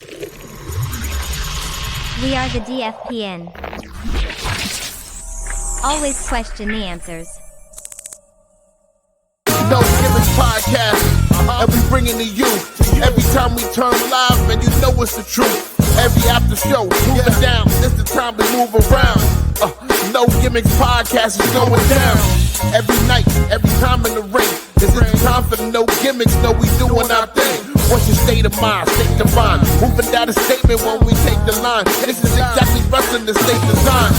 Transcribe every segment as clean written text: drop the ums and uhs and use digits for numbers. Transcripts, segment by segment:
We are the DFPN. Always question the answers. No Gimmicks Podcast, and we bring it to you. Every time we turn live, and you know it's the truth. Every after show, moving down, it's the time to move around. No Gimmicks Podcast is going down. Every night, every time in the ring, is it time for the No Gimmicks? No, we doing our thing. What's your state of mind? State divine. Moving down a statement when we take the line. This is exactly wrestling the state design.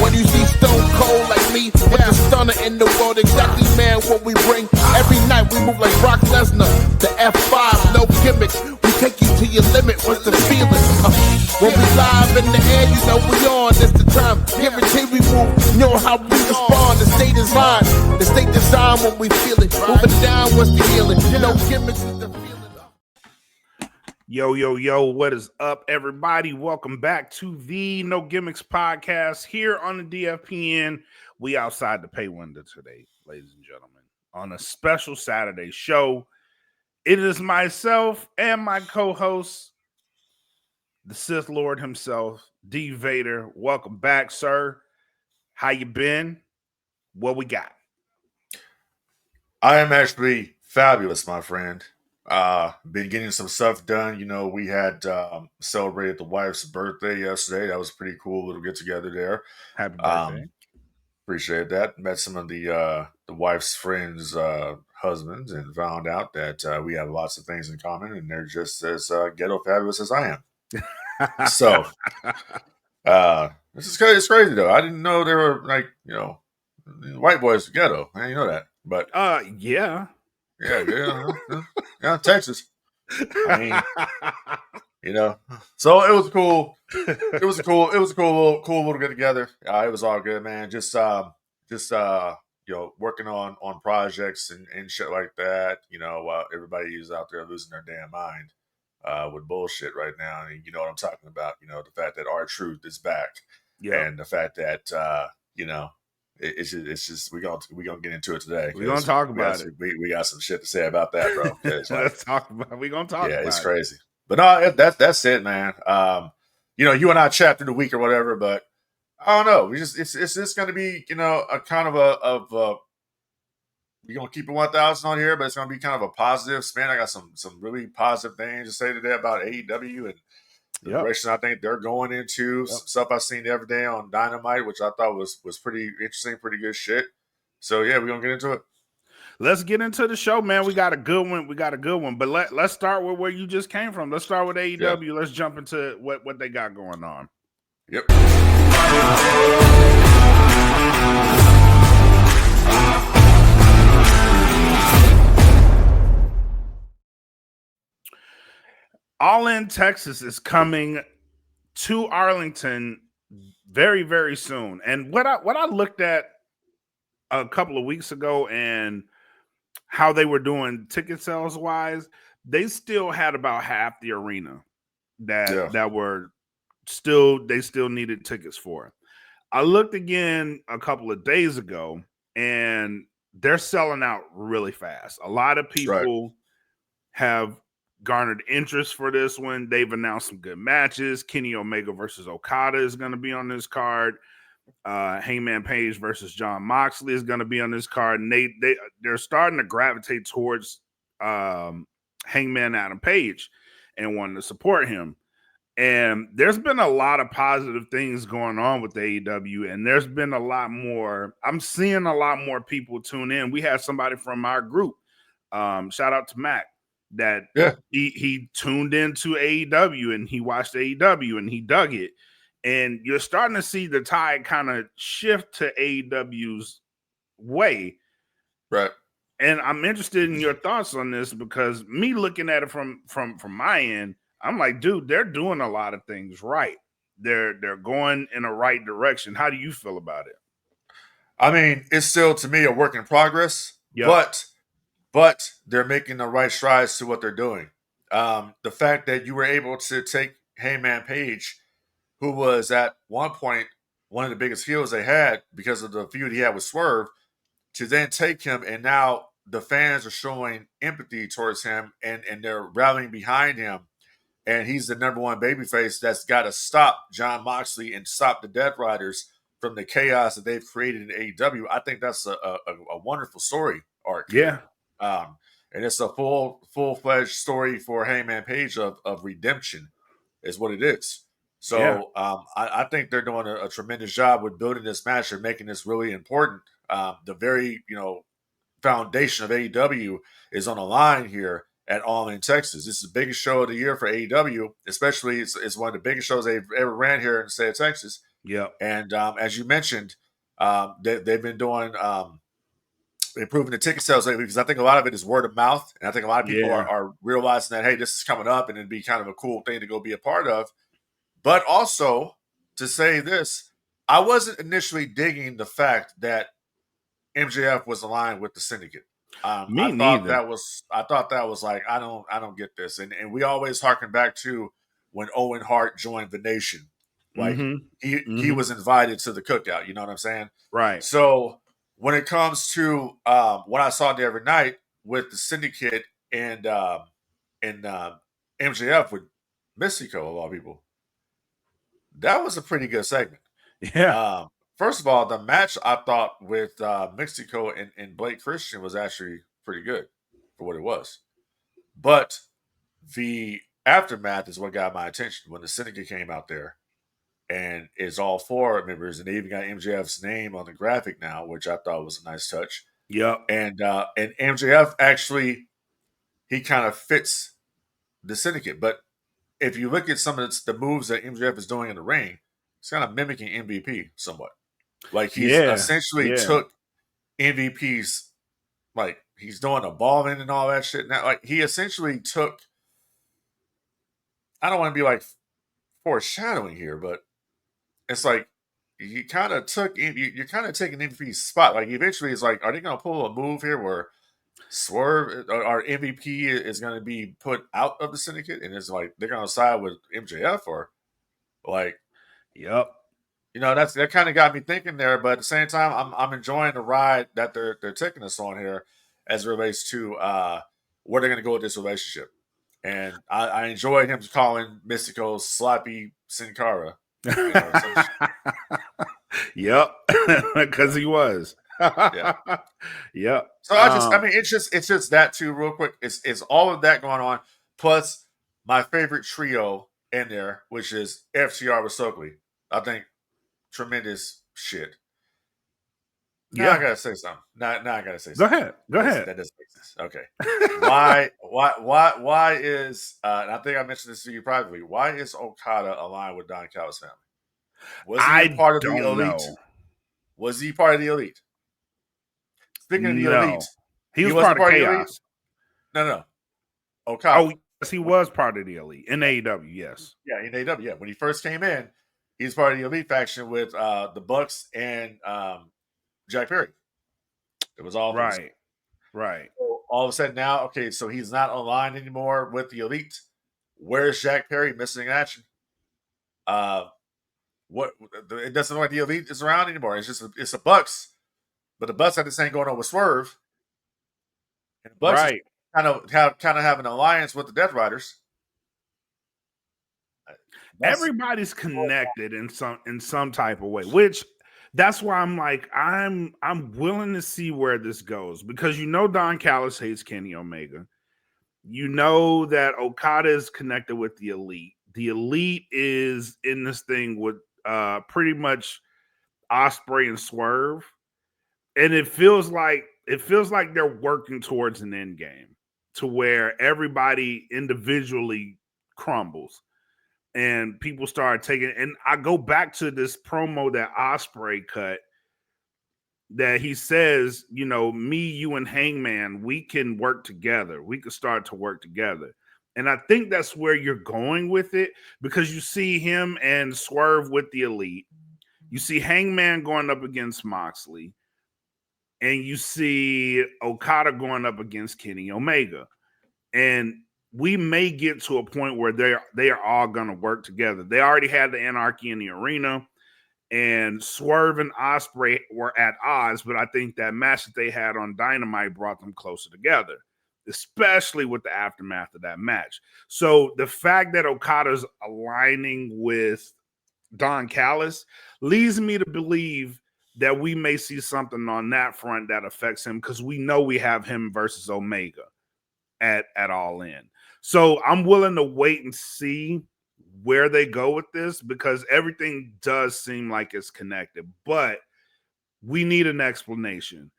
When you see Stone Cold like me, with the stunner in the world, exactly, man, what we bring. Every night we move like Brock Lesnar, the F5, no gimmicks. We take you to your limit, what's the feeling? When we live in the air, you know we on, it's the time. Guarantee we move, you know how we respond. The state is mine, the state design when we feel it. Moving down, what's the healing? No gimmicks is the feeling. Yo, what is up, everybody? Welcome back to the No Gimmicks Podcast here on the DFPN. We outside the pay window today, ladies and gentlemen, on a special Saturday show. It is myself and my co-host, the Sith Lord himself, D. Vader. Welcome back, sir. How you been? What we got? I am actually fabulous, my friend. Been getting some stuff done. You know, we had celebrated the wife's birthday yesterday. That was a pretty cool little get together there. Happy birthday. Appreciate that. Met some of the wife's friends' husbands and found out that we have lots of things in common, and they're just as ghetto fabulous as I am. So, it's crazy though. I didn't know they were like, you know, white boys ghetto. I didn't know that, but yeah. Yeah, Texas. I mean, you know, so it was cool. It was a cool little get together. It was all good, man. Just you know, working on projects and shit like that. You know, everybody is out there losing their damn mind with bullshit right now. And you know what I'm talking about. You know, the fact that R-Truth is back, and the fact that you know. It's just we're gonna get into it today. We're gonna talk about it. We got some shit to say about that, bro. Let's talk about it. We're gonna talk about it. Yeah, it's crazy. But no, that's it, man. You know, you and I chat through the week or whatever, but I don't know. It's just gonna be, you know, a kind of we're gonna keep it 1,000 on here, but it's gonna be kind of a positive spin. I got some really positive things to say today about AEW and the direction I think they're going into. Some stuff I seen the other day on Dynamite, which I thought was pretty interesting, pretty good shit. So yeah, we're gonna get into it. Let's get into the show, man. We got a good one. But let's start with where you just came from. Let's start with AEW. Yeah. Let's jump into what they got going on. Yep. All In Texas is coming to Arlington very, very soon. And what I looked at a couple of weeks ago and how they were doing ticket sales wise, they still had about half the arena that were still needed tickets for. I looked again a couple of days ago and they're selling out really fast. A lot of people have garnered interest for this one. They've announced some good matches. Kenny Omega versus Okada is going to be on this card. Hangman Page versus John Moxley is going to be on this card. And they're starting to gravitate towards Hangman Adam Page and wanting to support him. And there's been a lot of positive things going on with AEW, and there's been a lot more. I'm seeing a lot more people tune in. We had somebody from our group, shout out to Mac, that he tuned into AEW and he watched AEW and he dug it. And you're starting to see the tide kind of shift to AEW's way. Right. And I'm interested in your thoughts on this because me looking at it from my end, I'm like, dude, they're doing a lot of things right. They're going in a right direction. How do you feel about it? I mean, it's still to me a work in progress, but they're making the right strides to what they're doing. The fact that you were able to take Hangman Page, who was at one point one of the biggest heels they had because of the feud he had with Swerve, to then take him, and now the fans are showing empathy towards him and they're rallying behind him and he's the number one babyface that's got to stop John Moxley and stop the Death Riders from the chaos that they've created in AEW. I think that's a wonderful story arc. Yeah. And it's a full-fledged story for Hangman Page of redemption, is what it is. So I think they're doing a tremendous job with building this match and making this really important. The very foundation of AEW is on the line here at All In Texas. This is the biggest show of the year for AEW, especially it's one of the biggest shows they've ever ran here in the state of Texas. Yeah. And as you mentioned, they've been doing improving the ticket sales lately, because I think a lot of it is word of mouth, and I think a lot of people are realizing that, hey, this is coming up, and it'd be kind of a cool thing to go be a part of. But also, to say this, I wasn't initially digging the fact that MJF was aligned with the Syndicate. Me neither. I thought that was like, I don't get this, and we always harken back to when Owen Hart joined the Nation, like he was invited to the cookout. You know what I'm saying? Right. So when it comes to what I saw the other night with the Syndicate and MJF with Mystico, of all people, that was a pretty good segment. Yeah. First of all, the match I thought with Mystico and Blake Christian was actually pretty good for what it was. But the aftermath is what got my attention when the Syndicate came out there. And it's all four members, and they even got MJF's name on the graphic now, which I thought was a nice touch. Yep. And MJF actually, he kind of fits the Syndicate. But if you look at some of the moves that MJF is doing in the ring, it's kind of mimicking MVP somewhat. Like he's essentially took MVP's, like he's doing a ballman and all that shit now. Like he essentially took, I don't want to be like foreshadowing here, but it's like you kind of took, you're kind of taking MVP's spot. Like eventually it's like, are they going to pull a move here where Swerve or MVP is going to be put out of the Syndicate, and it's like they're going to side with MJF, or like, yep. That kind of got me thinking there. But at the same time, I'm enjoying the ride that they're taking us on here as it relates to where they're going to go with this relationship. And I enjoyed him calling Mystico Sloppy Sin Cara. Yep, because he was. Yeah. Yep. So it's just that too, real quick. It's all of that going on, plus my favorite trio in there, which is FTR with Stokely. I think tremendous shit. Now I gotta say something. Now I gotta say something. Go ahead. That doesn't make sense. Okay. Why is and I think I mentioned this to you privately, why is Okada aligned with Don Callis' family? Was he part of the Elite? Was he part of the Elite? Speaking of the Elite, he was part of Chaos. No. Okada. Oh, yes, he was part of the Elite in AEW. Yes. Yeah, in AEW. Yeah, when he first came in, he was part of the Elite faction with the Bucks and Jack Perry. It was all right. So all of a sudden now, okay, so he's not aligned anymore with the Elite. Where's Jack Perry missing in action? It doesn't look like the Elite is around anymore. It's the Bucks, but the Bucks had this thing going on with Swerve, and the Bucks kind of have an alliance with the Death Riders. Everybody's connected in some type of way, which that's why I'm like, I'm willing to see where this goes, because Don Callis hates Kenny Omega. You know that Okada is connected with the Elite. The Elite is in this thing with pretty much Ospreay and Swerve, and it feels like they're working towards an end game to where everybody individually crumbles. And people started taking, and I go back to this promo that Ospreay cut, that he says, me, you, and Hangman, we can work together. We can start to work together. And I think that's where you're going with it, because you see him and Swerve with the Elite. You see Hangman going up against Moxley. And you see Okada going up against Kenny Omega. And we may get to a point where they are all going to work together. They already had the Anarchy in the arena, and Swerve and Ospreay were at odds, but I think that match that they had on Dynamite brought them closer together. especially with the aftermath of that match. So the fact that Okada's aligning with Don Callis leads me to believe that we may see something on that front that affects him, because we know we have him versus Omega at All In. So I'm willing to wait and see where they go with this, because everything does seem like it's connected, but we need an explanation.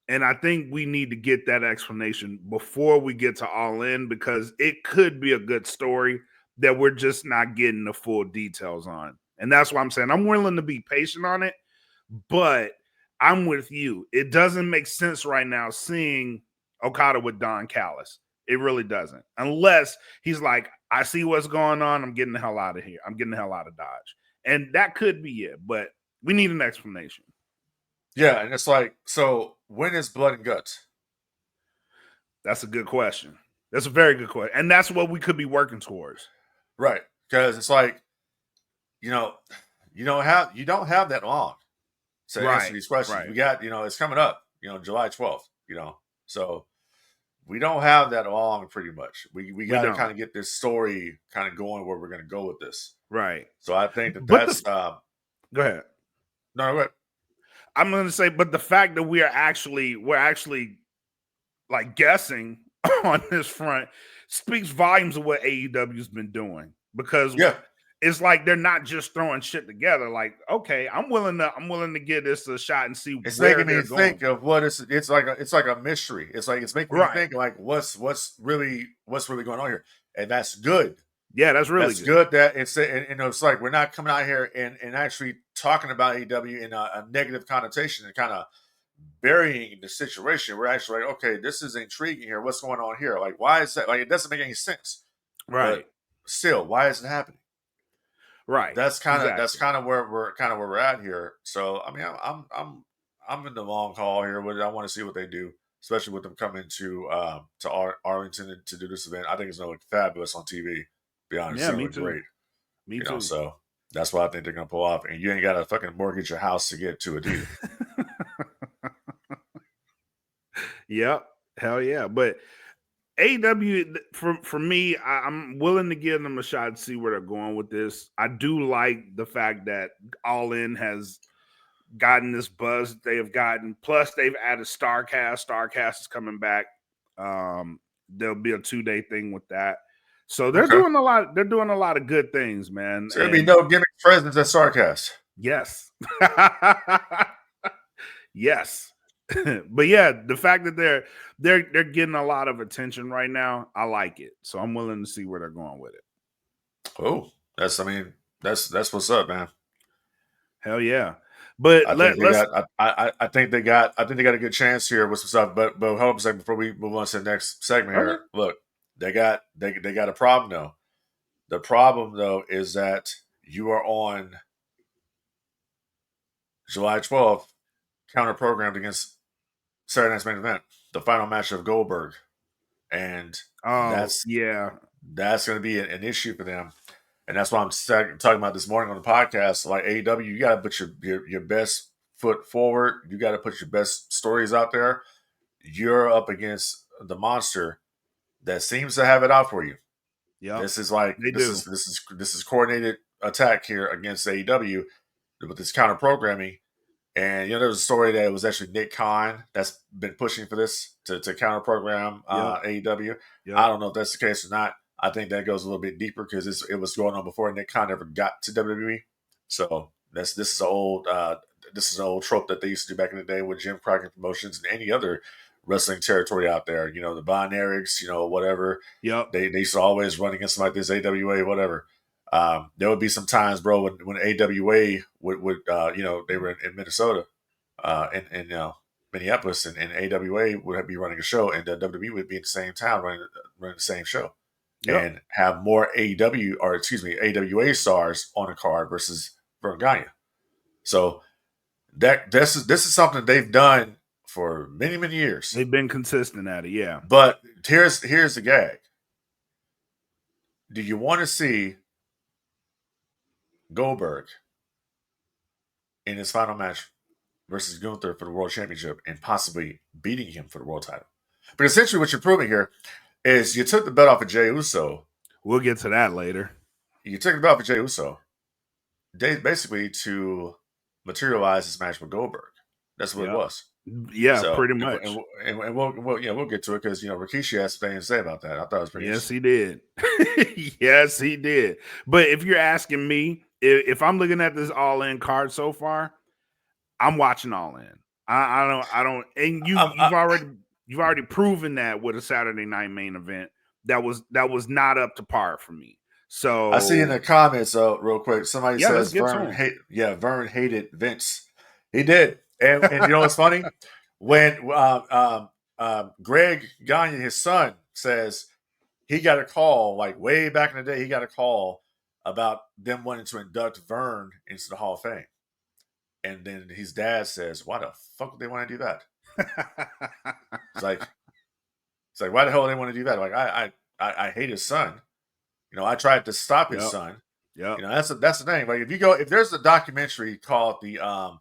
And I think we need to get that explanation before we get to All In, because it could be a good story that we're just not getting the full details on. And that's why I'm saying I'm willing to be patient on it, but I'm with you. It doesn't make sense right now seeing Okada with Don Callis. It really doesn't. Unless he's like, I see what's going on. I'm getting the hell out of here. I'm getting the hell out of Dodge. And that could be it, but we need an explanation. Yeah, and it's like, so when is Blood and Guts? That's a good question. That's a very good question. And that's what we could be working towards. Right. Because it's like, you don't have that long to answer these questions. Right. We got, it's coming up, July 12th, so we don't have that long pretty much. We got to kind of get this story kind of going where we're going to go with this. Right. So I think that's go ahead. No, go ahead. I'm going to say, but the fact that we're actually like guessing on this front speaks volumes of what AEW's been doing, because it's like they're not just throwing shit together. Like, okay, I'm willing to give this a shot and see. It's where making me think of what it's like a mystery. It's making me think like what's really going on here, and that's good. Yeah, that's really good. That it's like we're not coming out here and actually talking about AEW in a negative connotation and kind of burying the situation. We're actually like, okay, this is intriguing here. What's going on here? Like, why is that? Like, it doesn't make any sense. Right. But still, why is it happening? Right. That's kind of where we're at here. So I mean, I'm in the long haul here. I want to see what they do, especially with them coming to Arlington to do this event. I think it's gonna look fabulous on TV. Be honest, yeah, me look too. Great. Me too. So that's what I think they're gonna pull off. And you ain't gotta fucking mortgage your house to get to it either. Yep. Hell yeah. But AEW, for me, I'm willing to give them a shot to see where they're going with this. I do like the fact that All In has gotten this buzz that they have gotten. Plus, they've added Starcast. Starcast is coming back. There'll be a 2-day thing with that. So they're doing a lot. They're doing a lot of good things, man. So there'll be no gimmick presence at Starcast. Yes. Yes. But yeah, the fact that they're getting a lot of attention right now, I like it. So I'm willing to see where they're going with it. Oh, that's what's up, man. Hell yeah. But I think they got a good chance here with some stuff. But hold on a second before we move on to the next segment here. Look, they got a problem though. The problem though is that you are on July 12th, counter programmed against Saturday Night's Main Event, the final match of Goldberg, and that's going to be an issue for them, and that's why I'm talking about this morning on the podcast. Like AEW, you got to put your best foot forward. You got to put your best stories out there. You're up against the monster that seems to have it out for you. Yeah, this is like this is coordinated attack here against AEW with this counter programming. And there was a story that it was actually Nick Khan that's been pushing for this to counter program AEW. Yep. I don't know if that's the case or not. I think that goes a little bit deeper because it was going on before Nick Khan ever got to WWE. So this is an old trope that they used to do back in the day with Jim Crockett Promotions and any other wrestling territory out there. The Von Erichs, whatever. Yep. They used to always run against something like this, AWA, whatever. There would be some times, bro, when AWA would they were in Minnesota, in Minneapolis, and AWA would be running a show, and WWE would be in the same town running the same show, and have more AWA stars on a card versus Verne Gagne. So this is something they've done for many, many years. They've been consistent at it, yeah. But here's the gag. Do you want to see Goldberg in his final match versus Gunther for the World Championship and possibly beating him for the World title? But essentially, what you're proving here is you took the belt off of Jey Uso. We'll get to that later. You took the belt off of Jey Uso, basically to materialize this match with Goldberg. That's what it was. Yeah, so, pretty much. And we'll get to it because Rikishi has something to say about that. I thought it was pretty. Yes, he did. Yes, he did. But if you're asking me, if I'm looking at this All In card so far, I'm watching All In. I don't. And you've already proven that with a Saturday night main event that was not up to par for me. So I see in the comments, real quick, somebody says Vern hated Vince. He did. And you know what's funny? When Greg Gagne, his son, says he got a call, like way back in the day, he got a call about them wanting to induct Vern into the Hall of Fame. And then his dad says, why the fuck would they want to do that? It's like, why the hell do they want to do that? Like, I hate his son. I tried to stop his son. Yeah. That's the thing. Like, if there's a documentary called the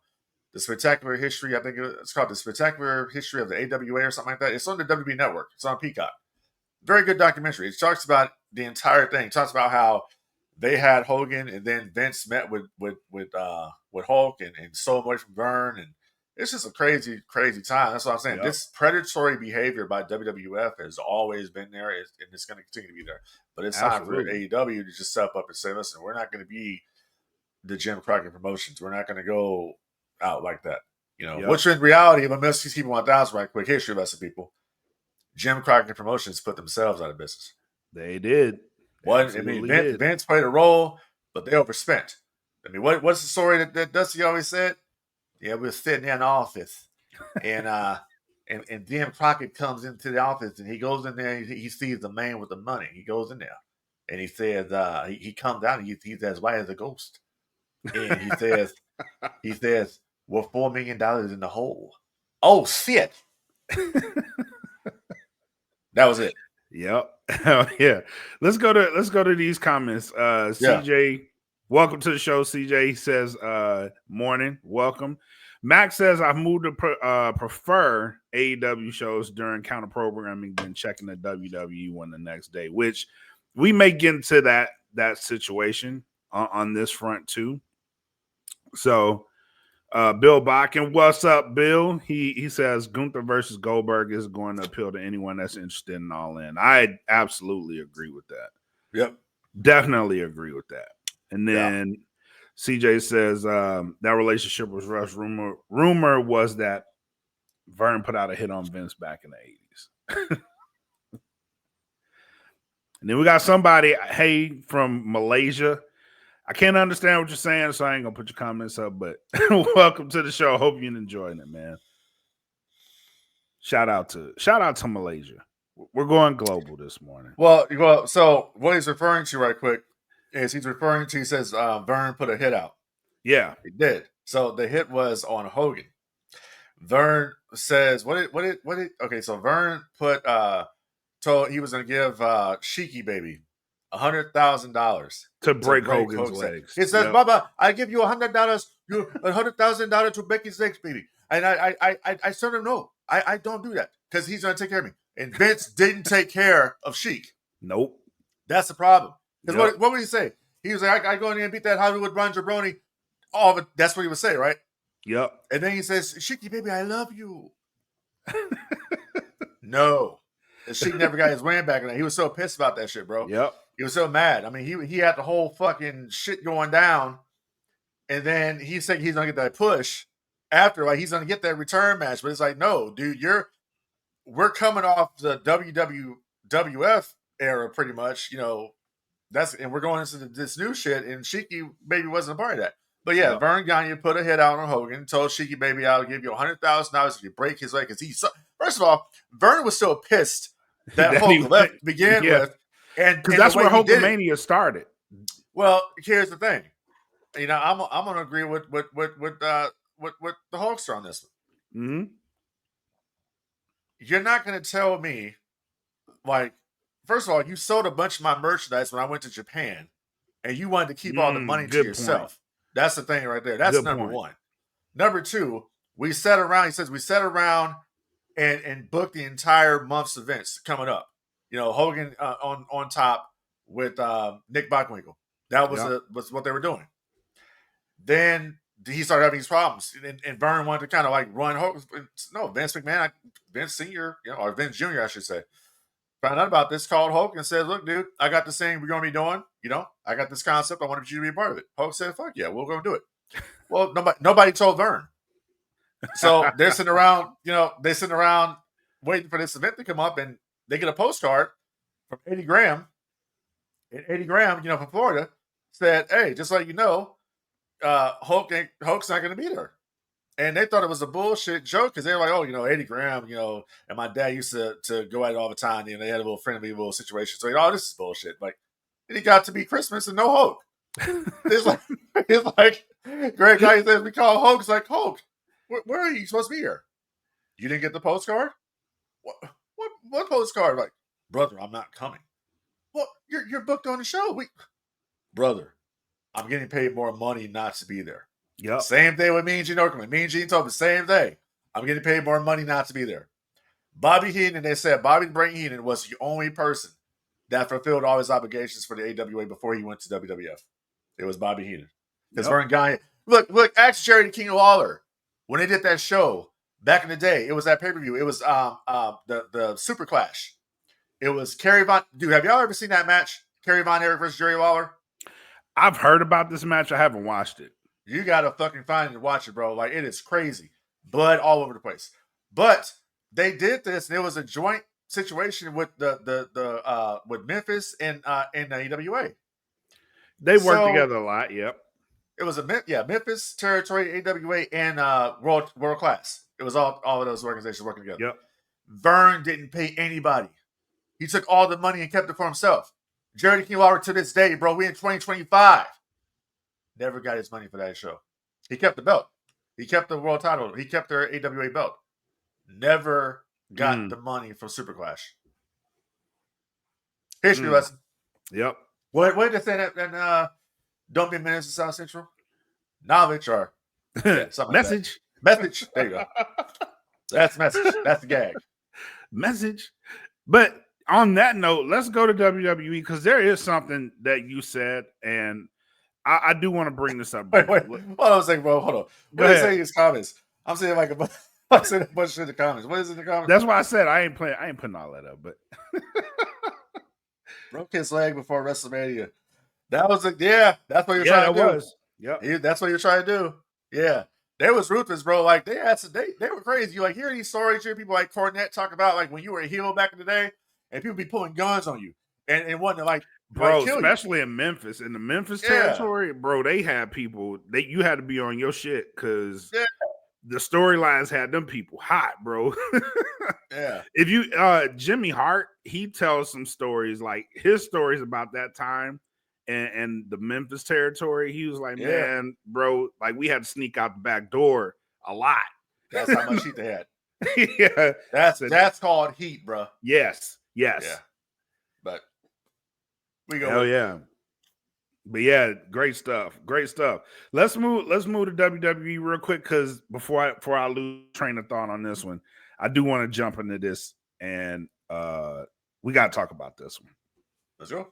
Spectacular History, I think it's called The Spectacular History of the AWA or something like that. It's on the WB Network. It's on Peacock. Very good documentary. It talks about the entire thing. It talks about how they had Hogan and then Vince met with Hulk and stole him away from Vern. And it's just a crazy, crazy time. That's what I'm saying. Yep. This predatory behavior by WWF has always been there and it's going to continue to be there. But it's time for AEW to just step up and say, listen, we're not going to be the Jim Crockett Promotions. We're not going to go out like that, Which in reality, if I'm just keeping 1,000 right quick, history lesson, people. Jim Crockett Promotions put themselves out of business. They did. Vince played a role, but they overspent. I mean, what's the story that Dusty always said? Yeah, we're sitting in the office, and Jim Crockett comes into the office, and he goes in there, and he sees the man with the money. He goes in there, and he says, he comes out, and he's as white as a ghost, and he says. We're $4 million in the hole. Oh shit! That was it. Yep. Yeah. Let's go to these comments. CJ, welcome to the show. CJ says, "Morning, welcome." Max says, "I've moved to prefer AEW shows during counter programming than checking the WWE one the next day." Which we may get into that situation on this front too. So. Bill Bakken, what's up, Bill? He says Gunther versus Goldberg is going to appeal to anyone that's interested in All In. I absolutely agree with that. Yep. Definitely agree with that. And then CJ says that relationship was rough. Rumor was that Vern put out a hit on Vince back in the 80s. And then we got somebody, hey, from Malaysia. I can't understand what you're saying, so I ain't gonna put your comments up. But welcome to the show. Hope you're enjoying it, man. Shout out to Malaysia. We're going global this morning. Well. So what he's referring to, right quick, is he says Vern put a hit out. Yeah, he did. So the hit was on Hogan. Vern says okay. So Vern told he was gonna give Sheiky Baby $100,000 to break Hogan's legs. He says, "Baba, I give you $100, $100,000 to break his legs, baby." And I told him, no, I don't do that because he's going to take care of me. And Vince didn't take care of Sheik. Nope. That's the problem. Because what would he say? He was like, I go in there and beat that Hollywood Ron Jabroni. Oh, but that's what he would say, right? Yep. And then he says, "Sheiky, baby, I love you." No. And Sheik never got his win back in that. He was so pissed about that shit, bro. Yep. He was so mad. I mean, he had the whole fucking shit going down, and then he said he's gonna get that push after, like he's gonna get that return match. But it's like, no, dude, we're coming off the WWF era, pretty much. And we're going into this new shit, and Sheiky Baby wasn't a part of that. But yeah, Vern Gagne put a hit out on Hogan, told Sheiky Baby, "I'll give you $100,000 if you break his leg." Because first of all, Vern was so pissed that Hulk left to begin with. Because that's where Hulkamania started. Well, here's the thing. I'm gonna agree with the Hulkster on this one. Mm-hmm. You're not gonna tell me, like, first of all, you sold a bunch of my merchandise when I went to Japan, and you wanted to keep all the money to yourself. Point. That's the thing right there. That's number one. Number two, we sat around. He says we sat around and book the entire month's events coming up. You know, Hogan on top with Nick Bockwinkel. That was what they were doing. Then he started having these problems, and Vern wanted to kind of like run Hogan. No, Vince McMahon, Vince Senior, or Vince Junior, I should say, found out about this, called Hulk and said, "Look, dude, I got this thing we're gonna be doing. You know, I got this concept. I wanted you to be a part of it." Hulk said, "Fuck yeah, we're gonna do it." Well, nobody told Vern, so they're sitting around. Waiting for this event to come up, and they get a postcard from Eddie Graham. And Eddie Graham, from Florida, said, "Hey, just so you know, Hulk's not going to be there." And they thought it was a bullshit joke because they were like, "Oh, Eddie Graham, and my dad used to go at it all the time. They had a little friendly little situation. So, this is bullshit." Like, and he got to be Christmas and no Hulk. It's like, Greg Guy says, we call Hulk. It's like, Hulk, where are you supposed to be here? You didn't get the postcard? What postcard? Like, brother, I'm not coming. Well, you're booked on the show. Brother, I'm getting paid more money not to be there. Yep. Same thing with Mean Gene Okerlund. Mean Gene told me the same thing. I'm getting paid more money not to be there. Bobby Heenan, they said Bobby Brain Heenan was the only person that fulfilled all his obligations for the AWA before he went to WWF. It was Bobby Heenan. Because Vern Guy, look, ask Jerry the King Lawler when they did that show back in the day. It was that pay-per-view. It was the Super Clash. It was Kerry Von. Dude, have y'all ever seen that match? Kerry Von Erich versus Jerry Lawler? I've heard about this match. I haven't watched it. You gotta fucking find it and watch it, bro. Like, it is crazy. Blood all over the place. But they did this, and it was a joint situation with with Memphis and the AWA. They work together a lot. Yep. It was Memphis territory, AWA, and World Class. It was all of those organizations working together. Yep. Vern didn't pay anybody. He took all the money and kept it for himself. Jerry King Lawler, to this day, bro, we in 2025. Never got his money for that show. He kept the belt. He kept the world title. He kept their AWA belt. Never got the money from Super Clash. History lesson. Yep. What did they say that? Don't be a menace to South Central? Knowledge or something message. Like message. There you go. That's message. That's the gag. Message. But on that note, let's go to WWE because there is something that you said, and I do want to bring this up. Wait. Hold on a second, bro. Hold on. What did they say in his comments? I'm saying a bunch of shit in the comments. What is in the comments? That's why I said I ain't putting all that up, but broke his leg before WrestleMania. That was that's what you're trying to do. Was. Yep. That's what you're trying to do. Yeah. They was ruthless, bro. Like, they were crazy. You like hear these stories, hear people like Cornette talk about like when you were a heel back in the day and people be pulling guns on you and wanting to like, bro, kill especially you. In Memphis, in the Memphis territory, bro, they had people that you had to be on your shit because the storylines had them people hot, bro. Yeah. If you Jimmy Hart, he tells some stories, like his stories about that time and the Memphis territory. He was like, man, bro, like we had to sneak out the back door a lot. That's how much heat they had. Yeah. That's called heat, bro. Yes. Yeah. But we go. Hell yeah. But yeah, great stuff. Great stuff. Let's move to WWE real quick because before I lose train of thought on this one, I do want to jump into this and we got to talk about this one. Let's go.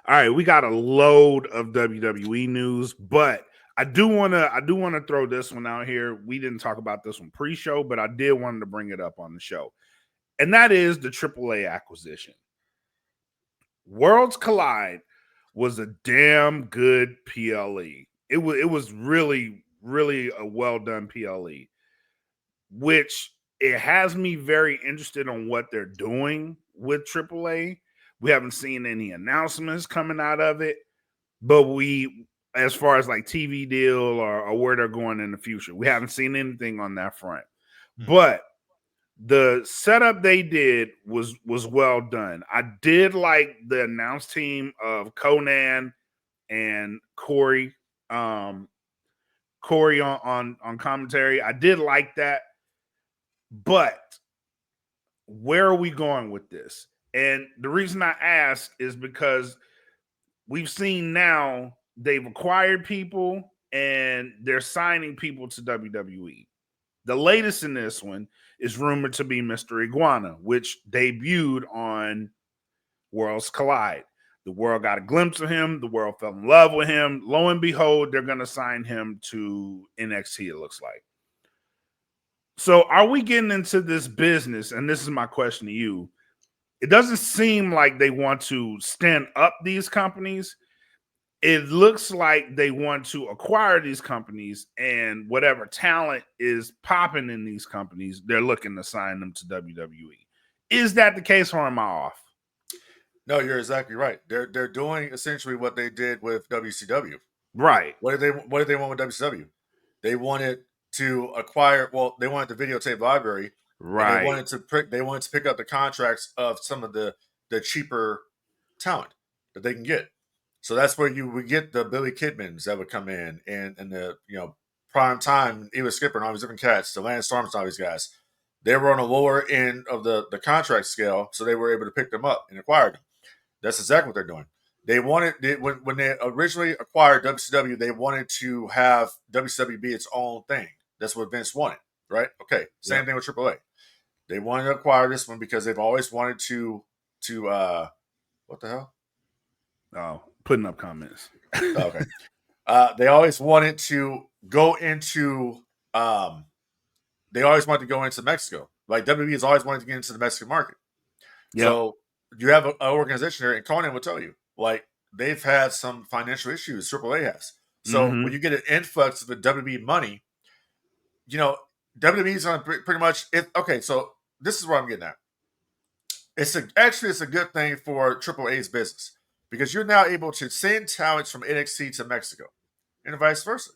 All right, we got a load of WWE news, but I do want to throw this one out here. We didn't talk about this one pre-show, but I did want to bring it up on the show. And that is the AAA acquisition. Worlds Collide was a damn good PLE. It was really, really a well done PLE, which it has me very interested on what they're doing with AAA. We haven't seen any announcements coming out of it, but as far as like TV deal or where they're going in the future, we haven't seen anything on that front. But the setup they did was well done. I did like the announce team of Conan and Corey on commentary. I did like that. But where are we going with this? And the reason I ask is because we've seen now they've acquired people and they're signing people to WWE. The latest in this one is rumored to be Mr. Iguana, which debuted on Worlds Collide. The world got a glimpse of him. The world fell in love with him. Lo and behold, they're going to sign him to NXT, it looks like. So are we getting into this business? And this is my question to you. It doesn't seem like they want to stand up these companies. It looks like they want to acquire these companies, and whatever talent is popping in these companies, they're looking to sign them to WWE. Is that the case, or am I off? No, you're exactly right. They're doing essentially what they did with WCW. Right. What did they want with WCW? They wanted to acquire. Well, they wanted the videotape library. Right. And they wanted to pick up the contracts of some of the cheaper talent that they can get. So that's where you would get the Billy Kidmans that would come in and the prime time, Eva Skipper and all these different cats, the Lance Storms and all these guys. They were on the lower end of the contract scale, so they were able to pick them up and acquire them. That's exactly what they're doing. They wanted when they originally acquired WCW, they wanted to have WCW be its own thing. That's what Vince wanted, right? Okay, same thing with AAA. They wanted to acquire this one because they've always wanted to what the hell? Oh, putting up comments. Okay. They always wanted to go into they always wanted to go into Mexico. Like WWE has always wanted to get into the Mexican market. Yep. So you have an organization there, and Conan will tell you, like, they've had some financial issues, AAA has. So when you get an influx of the WWE money, WWE's going to pretty much okay, so this is what I'm getting at. It's a good thing for AAA's business because you're now able to send talents from NXT to Mexico and vice versa.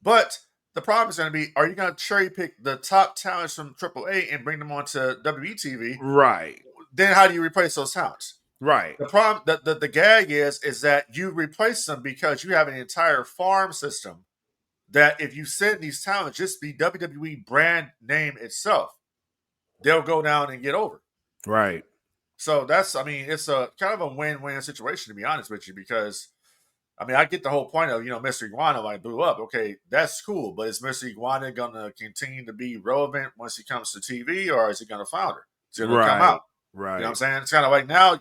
But the problem is going to be, are you going to cherry pick the top talents from AAA and bring them onto WWE TV? Right. Then how do you replace those talents? Right. The problem, the gag is that you replace them because you have an entire farm system that if you send these talents just the WWE brand name itself, they'll go down and get over. Right. So it's a kind of a win-win situation, to be honest with you, because, I get the whole point of, Mr. Iguana like blew up. Okay, that's cool, but is Mr. Iguana going to continue to be relevant once he comes to TV, or is he going to flounder? Is he going to come out? Right. You know what I'm saying? It's kind of like now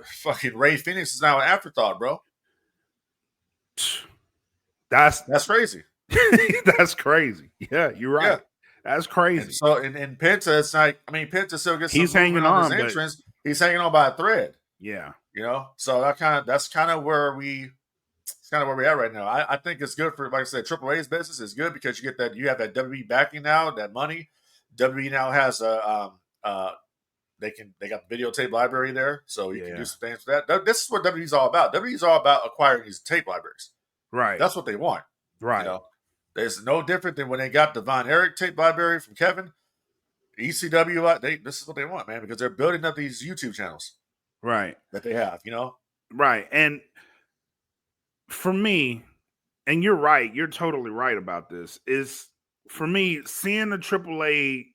fucking Ray Phoenix is now an afterthought, bro. That's crazy. That's crazy. Yeah, you're right. Yeah. That's crazy. And so in Penta, it's like, Penta still gets he's hanging on his entrance. He's hanging on by a thread. Yeah. So that's kind of where we're at right now. I think it's good for, like I said, AAA's business is good because you have that WWE backing now, that money. WWE now has they got the videotape library there, so you can do some things for that. This is what WWE's all about. WWE's all about acquiring these tape libraries. Right. That's what they want. Right. There's no different than when they got the Von Erich tape library from Kevin. ECW, this is what they want, man, because they're building up these YouTube channels. Right. That they have, Right. And for me, and you're right, you're totally right about this, is for me, seeing the AAA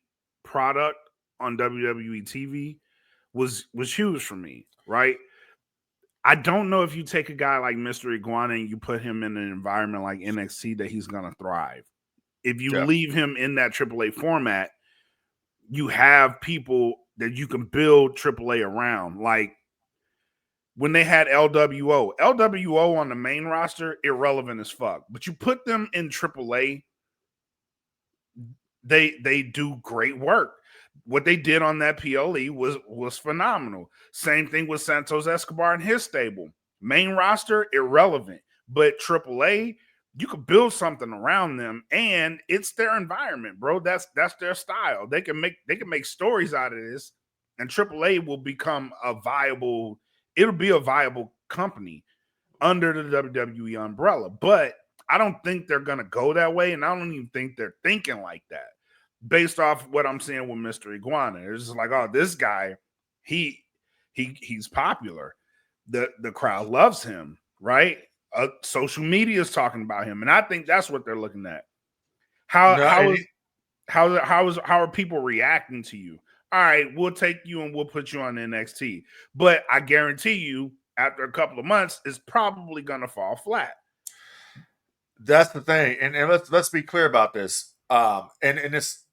product on WWE TV was huge for me, right? I don't know if you take a guy like Mr. Iguana and you put him in an environment like NXT that he's going to thrive. If you leave him in that AAA format, you have people that you can build AAA around. Like when they had LWO on the main roster, irrelevant as fuck. But you put them in AAA, they do great work. What they did on that PLE was phenomenal. Same thing with Santos Escobar and his stable. Main roster, irrelevant. But AAA, you could build something around them, and it's their environment, bro. That's their style. They can make stories out of this, and AAA will become it'll be a viable company under the WWE umbrella. But I don't think they're gonna go that way, and I don't even think they're thinking like that. Based off what I'm seeing with Mr. Iguana, it's just like, oh, this guy, he's popular. The crowd loves him, right? Social media is talking about him, and I think that's what they're looking at. How are people reacting to you? all right, we'll take you and we'll put you on NXT. But I guarantee you, after a couple of months, it's probably gonna fall flat. That's the thing, and let's be clear about this. And it's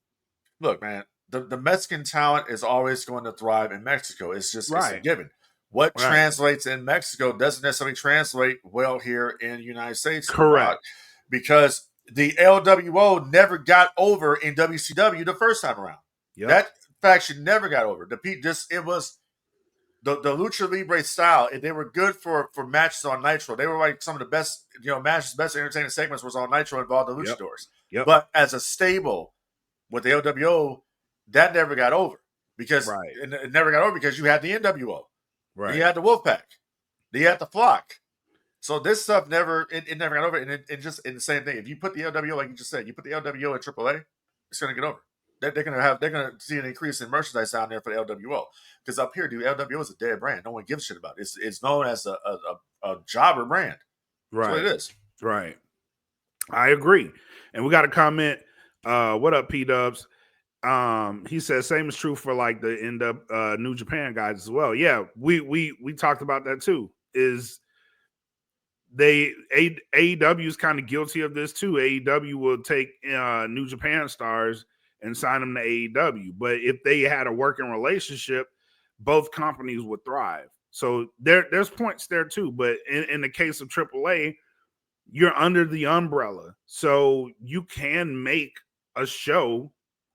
look, man, the Mexican talent is always going to thrive in Mexico. It's just it's a Right. given. What Right. translates in Mexico doesn't necessarily translate well here in the United States. Correct. Because the LWO never got over in WCW the first time around. Yep. That faction never got over. It was the Lucha Libre style. They were good for matches on Nitro. They were like some of the best, matches, best entertaining segments was on Nitro involved the luchadors. Yep. But as a stable with the LWO, that never got over because it never got over because you had the NWO, Right. you had the Wolfpack, you had the Flock. So this stuff never got over, and it just in the same thing. If you put the LWO, like you just said, you put the LWO in AAA, it's going to get over. They're going to see an increase in merchandise down there for the LWO because up here, dude, LWO is a dead brand. No one gives a shit about it. It's known as a jobber brand. Right. That's what it is. Right. I agree. And we got a comment. What up, P Dubs? He says same is true for like the New Japan guys as well. Yeah, we talked about that too. Is AEW is kind of guilty of this too. AEW will take New Japan stars and sign them to AEW, but if they had a working relationship, both companies would thrive. So there's points there too. But in the case of AAA, you're under the umbrella, so you can make a show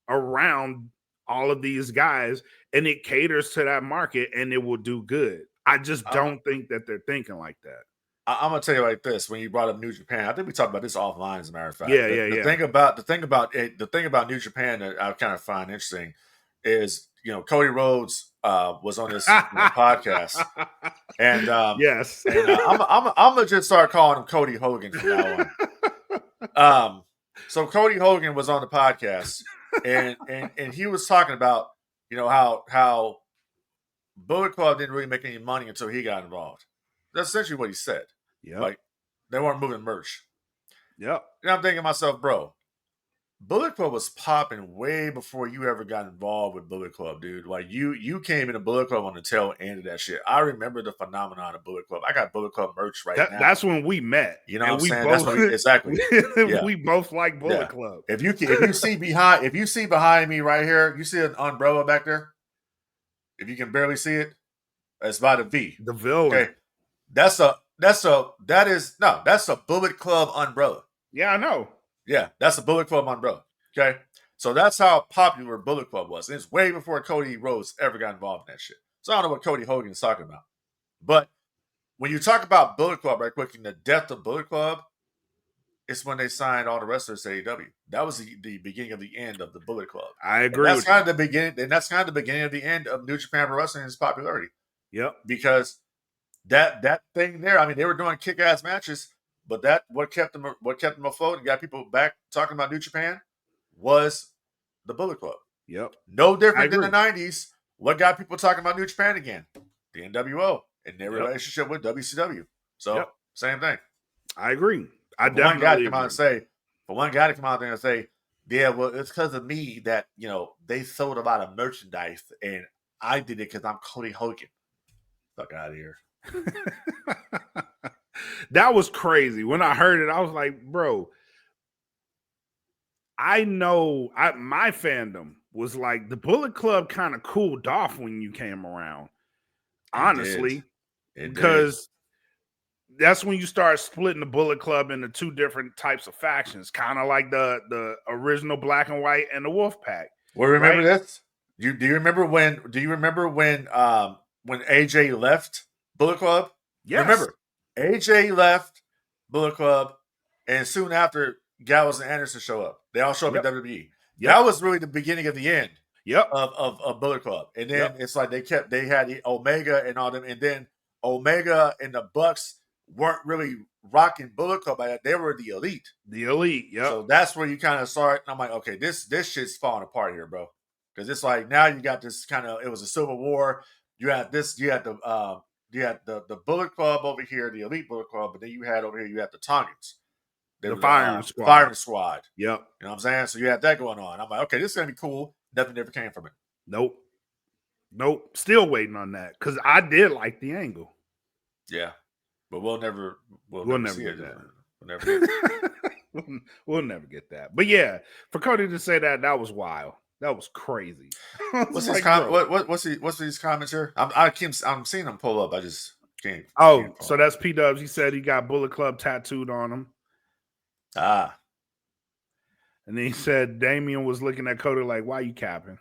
around all of these guys, and it caters to that market, and it will do good. I just don't think that they're thinking like that. I'm gonna tell you like this: when you brought up New Japan, I think we talked about this offline. As a matter of fact, Yeah. The thing about New Japan that I kind of find interesting is Cody Rhodes was on this podcast, and yes, and, I'm gonna just start calling him Cody Hogan from now on. So Cody Hogan was on the podcast, and he was talking about how Bullet Club didn't really make any money until he got involved. That's essentially what he said. Yeah, like they weren't moving merch. Yep. And I'm thinking to myself, bro, Bullet Club was popping way before you ever got involved with Bullet Club, dude. Like you came into Bullet Club on the tail end of that shit. I remember the phenomenon of Bullet Club. I got Bullet Club merch now. That's when we met. You know what I'm saying? That's when exactly. We both like Bullet Club. If you see behind me right here, you see an umbrella back there. If you can barely see it, it's by the V. The villain. Okay. That's a Bullet Club umbrella. Yeah, I know. Yeah, that's a Bullet Club umbrella. Okay. So that's how popular Bullet Club was. And it's way before Cody Rhodes ever got involved in that shit. So I don't know what Cody Hogan is talking about. But when you talk about Bullet Club right quick and the death of Bullet Club, it's when they signed all the wrestlers to AEW. That was the beginning of the end of the Bullet Club. I agree. And that's kind of the beginning, and that's kind of the beginning of the end of New Japan Pro Wrestling's popularity. Yep. Because that thing there, I mean, they were doing kick-ass matches, but what kept them afloat and got people back talking about New Japan was the Bullet Club. Yep. No different than the 90s. What got people talking about New Japan again? The NWO and their relationship with WCW. So same thing. I agree. For one guy to come out there and say, yeah, well, it's because of me that they sold a lot of merchandise and I did it because I'm Cody Hogan. Fuck out of here. That was crazy. When I heard it, I was like, bro, I know my fandom was like the Bullet Club kind of cooled off when you came around. Honestly. Because that's when you start splitting the Bullet Club into two different types of factions, kind of like the original Black and White and the Wolfpack. Well, remember this? Do you remember when AJ left Bullet Club? Yes. Remember, AJ left Bullet Club, and soon after, Gallows and Anderson show up. They all show up at WWE. Yep. That was really the beginning of the end. Of Bullet Club, and then it's like they had Omega and all them, and then Omega and the Bucks weren't really rocking Bullet Club like that. They were the Elite. The Elite, yeah. So that's where you kind of start. And I'm like, okay, this shit's falling apart here, bro. Because it's like now you got this kind of. It was a civil war. You had this. You had the Bullet Club over here, the Elite Bullet Club, but then you had over here. You had the Tongans. The Firing Squad. Firing Squad. Yep. You know what I'm saying? So you had that going on. I'm like, okay, this is gonna be cool. Nothing ever came from it. Nope. Nope. Still waiting on that because I did like the angle. Yeah, but we'll never see get it. that. We'll never get it. We'll never get that. But yeah, for Cody to say that was wild. That was crazy. What's his what's these comments here? I'm seeing them pull up. I just can't. So that's P Dubs. He said he got Bullet Club tattooed on him. Ah. And then he said Damian was looking at Cody like, "Why you capping?"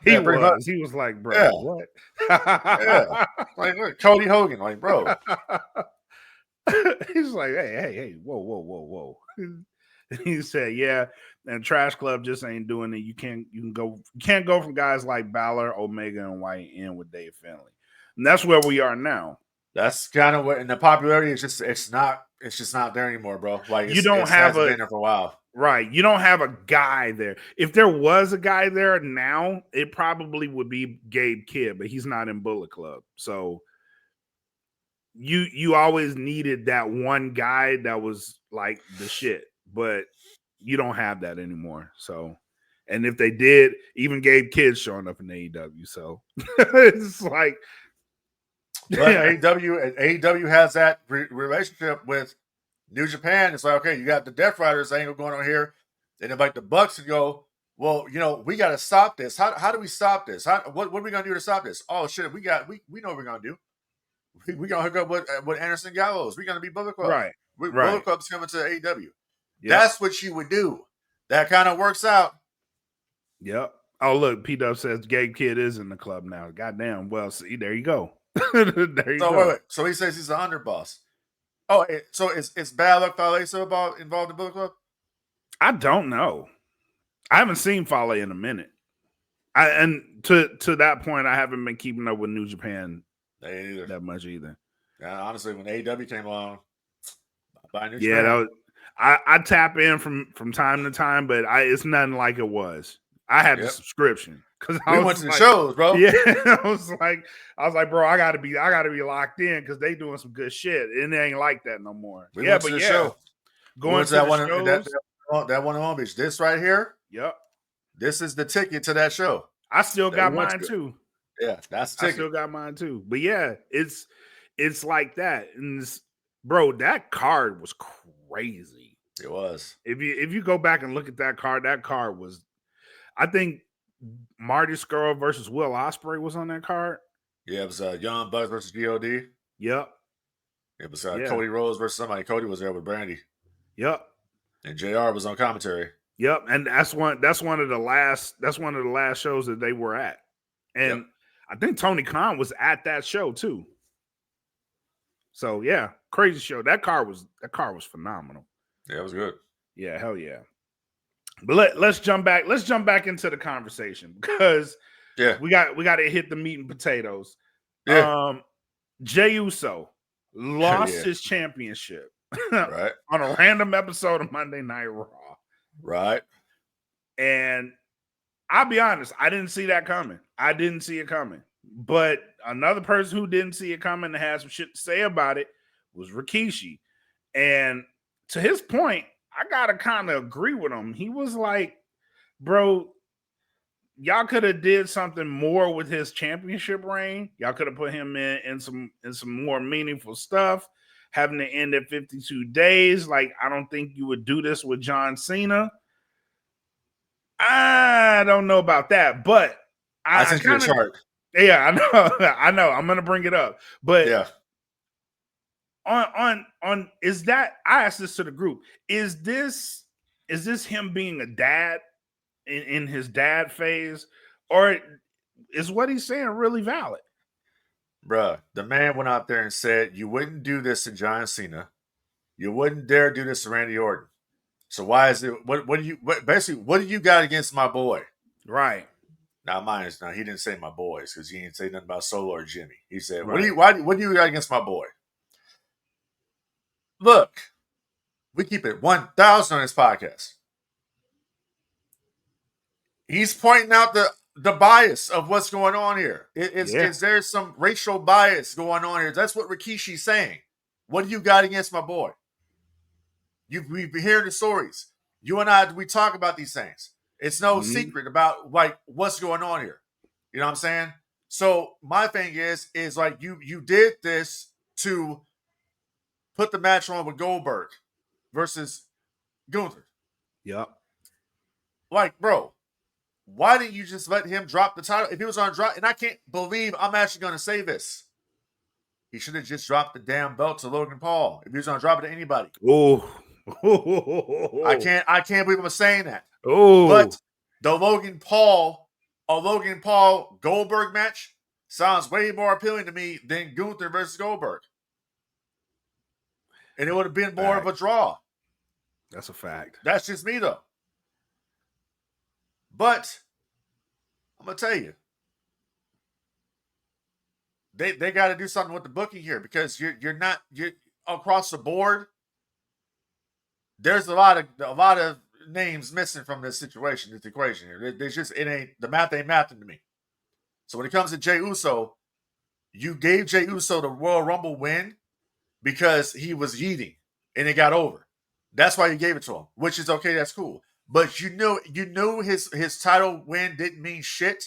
He was. He was like, "Bro, what?" Yeah. Like, look, Cody Hogan, like, bro. He's like, "Hey, whoa." And he said, "Yeah, and Trash Club just ain't doing it. You can't go from guys like Balor, Omega, and White in with Dave Finlay, and that's where we are now. That's kind of what, and the popularity is it's just not there anymore, bro. Like you don't have been there for a while, right? You don't have a guy there. If there was a guy there now, it probably would be Gabe Kidd, but he's not in Bullet Club, so." You always needed that one guy that was like the shit, but you don't have that anymore. So, and if they did, even Gabe Kidd showing up in AEW. So it's like, but AEW has that relationship with New Japan. It's like, okay, you got the Death Riders angle going on here, and then like the Bucks and go, well, we got to stop this. How do we stop this? What are we gonna do to stop this? Oh shit, we know what we're gonna do. We're gonna hook up with Anderson Gallows. We're gonna be Bullet Club. Right. Bullet Club's coming to AEW. Yep. That's what you would do. That kind of works out. Yep. Oh, look, P-Dub says Gabe Kidd is in the club now. Goddamn. Well, see, there you go. There you go. Wait. So he says he's an underboss. Oh, so is Bad Luck Fale involved in Bullet Club? I don't know. I haven't seen Fale in a minute. And to that point, I haven't been keeping up with New Japan that much either. Yeah, honestly, when AEW came along, I tap in from time to time, but it's nothing like it was. I had the subscription because we went to the shows, bro. Yeah, I was like, bro, I gotta be locked in because they doing some good shit, and it ain't like that no more. We went to the show. Going to that one, that one in Long Beach. This right here. Yep. This is the ticket to that show. I still got mine too. Yeah, that's the ticket. I still got mine too. But yeah, it's like that. And bro, that card was crazy. It was. If you go back and look at that card was, I think Marty Scurll versus Will Ospreay was on that card. Yeah, it was Young Bucks versus God. Yep. It was Cody Rhodes versus somebody. Cody was there with Brandy. Yep. And JR was on commentary. Yep. And that's one of the last shows that they were at. And I think Tony Khan was at that show too. So yeah, crazy show. That car was phenomenal. Yeah, it was good. Yeah, hell yeah. But let's jump back. Let's jump back into the conversation because we got to hit the meat and potatoes. Yeah. Jey Uso lost his championship right on a random episode of Monday Night Raw. Right. And I'll be honest, I didn't see that coming. I didn't see it coming. But another person who didn't see it coming and had some shit to say about it was Rikishi. And to his point, I gotta kind of agree with him. He was like, bro, y'all could have did something more with his championship reign. Y'all could have put him in some more meaningful stuff. Having to end at 52 days. Like, I don't think you would do this with John Cena. I don't know about that, but I sent you a chart. Yeah, I know. I'm gonna bring it up, but yeah. On is that, I asked this to the group, is this him being a dad in his dad phase, or is what he's saying really valid? Bruh, the man went out there and said you wouldn't do this to John Cena, you wouldn't dare do this to Randy Orton. So why is it? What do you got against my boy? Right. Now he didn't say my boys because he didn't say nothing about Solo or Jimmy. He said, right. What do you got against my boy? Look, we keep it 1,000 on this podcast. He's pointing out the bias of what's going on here. Is there some racial bias going on here? That's what Rikishi's saying. What do you got against my boy? We've been hearing the stories. You and I, we talk about these things. It's no secret about like what's going on here. You know what I'm saying? So my thing is like you did this to put the match on with Goldberg versus Gunther. Yep. Like, bro, why didn't you just let him drop the title? If he was on drop, and I can't believe I'm actually going to say this. He should have just dropped the damn belt to Logan Paul if he was going to drop it to anybody. Oh. I can't believe I'm saying that. Oh. But the Logan Paul Goldberg match sounds way more appealing to me than Gunther versus Goldberg. And it would have been more of a draw. That's a fact. That's just me, though. But I'm going to tell you, they got to do something with the booking here, because you're across the board. There's a lot of names missing from this situation, this equation here. There's just, the math ain't mathing to me. So when it comes to Jey Uso, you gave Jey Uso the Royal Rumble win because he was yeeting and it got over. That's why you gave it to him, which is okay. That's cool. But you knew his title win didn't mean shit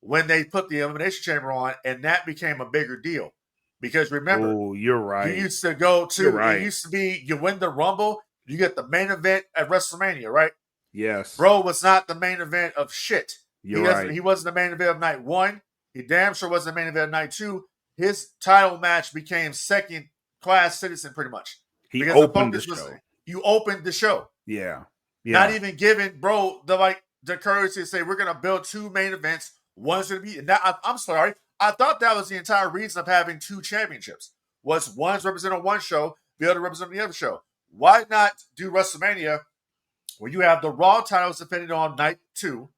when they put the Elimination Chamber on, and that became a bigger deal. Because remember, oh, you're right. You used to go to, it used to be, you win the Rumble, you get the main event at WrestleMania, right? Yes. Bro was not the main event of shit. You're right. He wasn't the main event of night 1. He damn sure wasn't the main event of night 2. His title match became second class citizen pretty much. He opened the show. You opened the show. Yeah. Not even giving bro the courage to say we're gonna build 2 main events. One's gonna be. Now, I'm sorry. I thought that was the entire reason of having 2 championships. Was one's representing one show, the other representing the other show. Why not do WrestleMania where you have the Raw titles defended on night 2,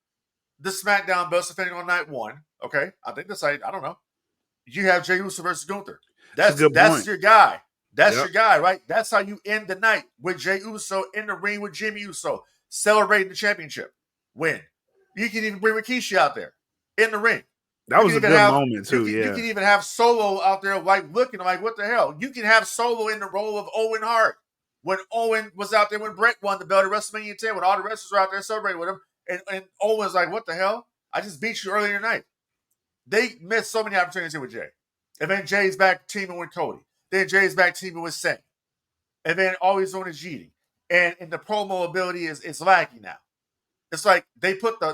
the SmackDown belts defended on night 1? Okay, I think that's I don't know. You have Jey Uso versus Gunther. That's your guy. That's your guy, right? That's how you end the night, with Jey Uso in the ring with Jimmy Uso, celebrating the championship win. You can even bring Rikishi out there in the ring. That was a good moment too. You can even have Solo out there, looking like, what the hell? You can have Solo in the role of Owen Hart when Owen was out there when Brett won the belt at WrestleMania 10, when all the wrestlers were out there celebrating with him, and Owen's like, what the hell? I just beat you earlier tonight. They missed so many opportunities here with Jey. And then Jay's back teaming with Cody. Then Jay's back teaming with Seth. And then all he's doing is cheating. And the promo ability is lacking now. It's like they put I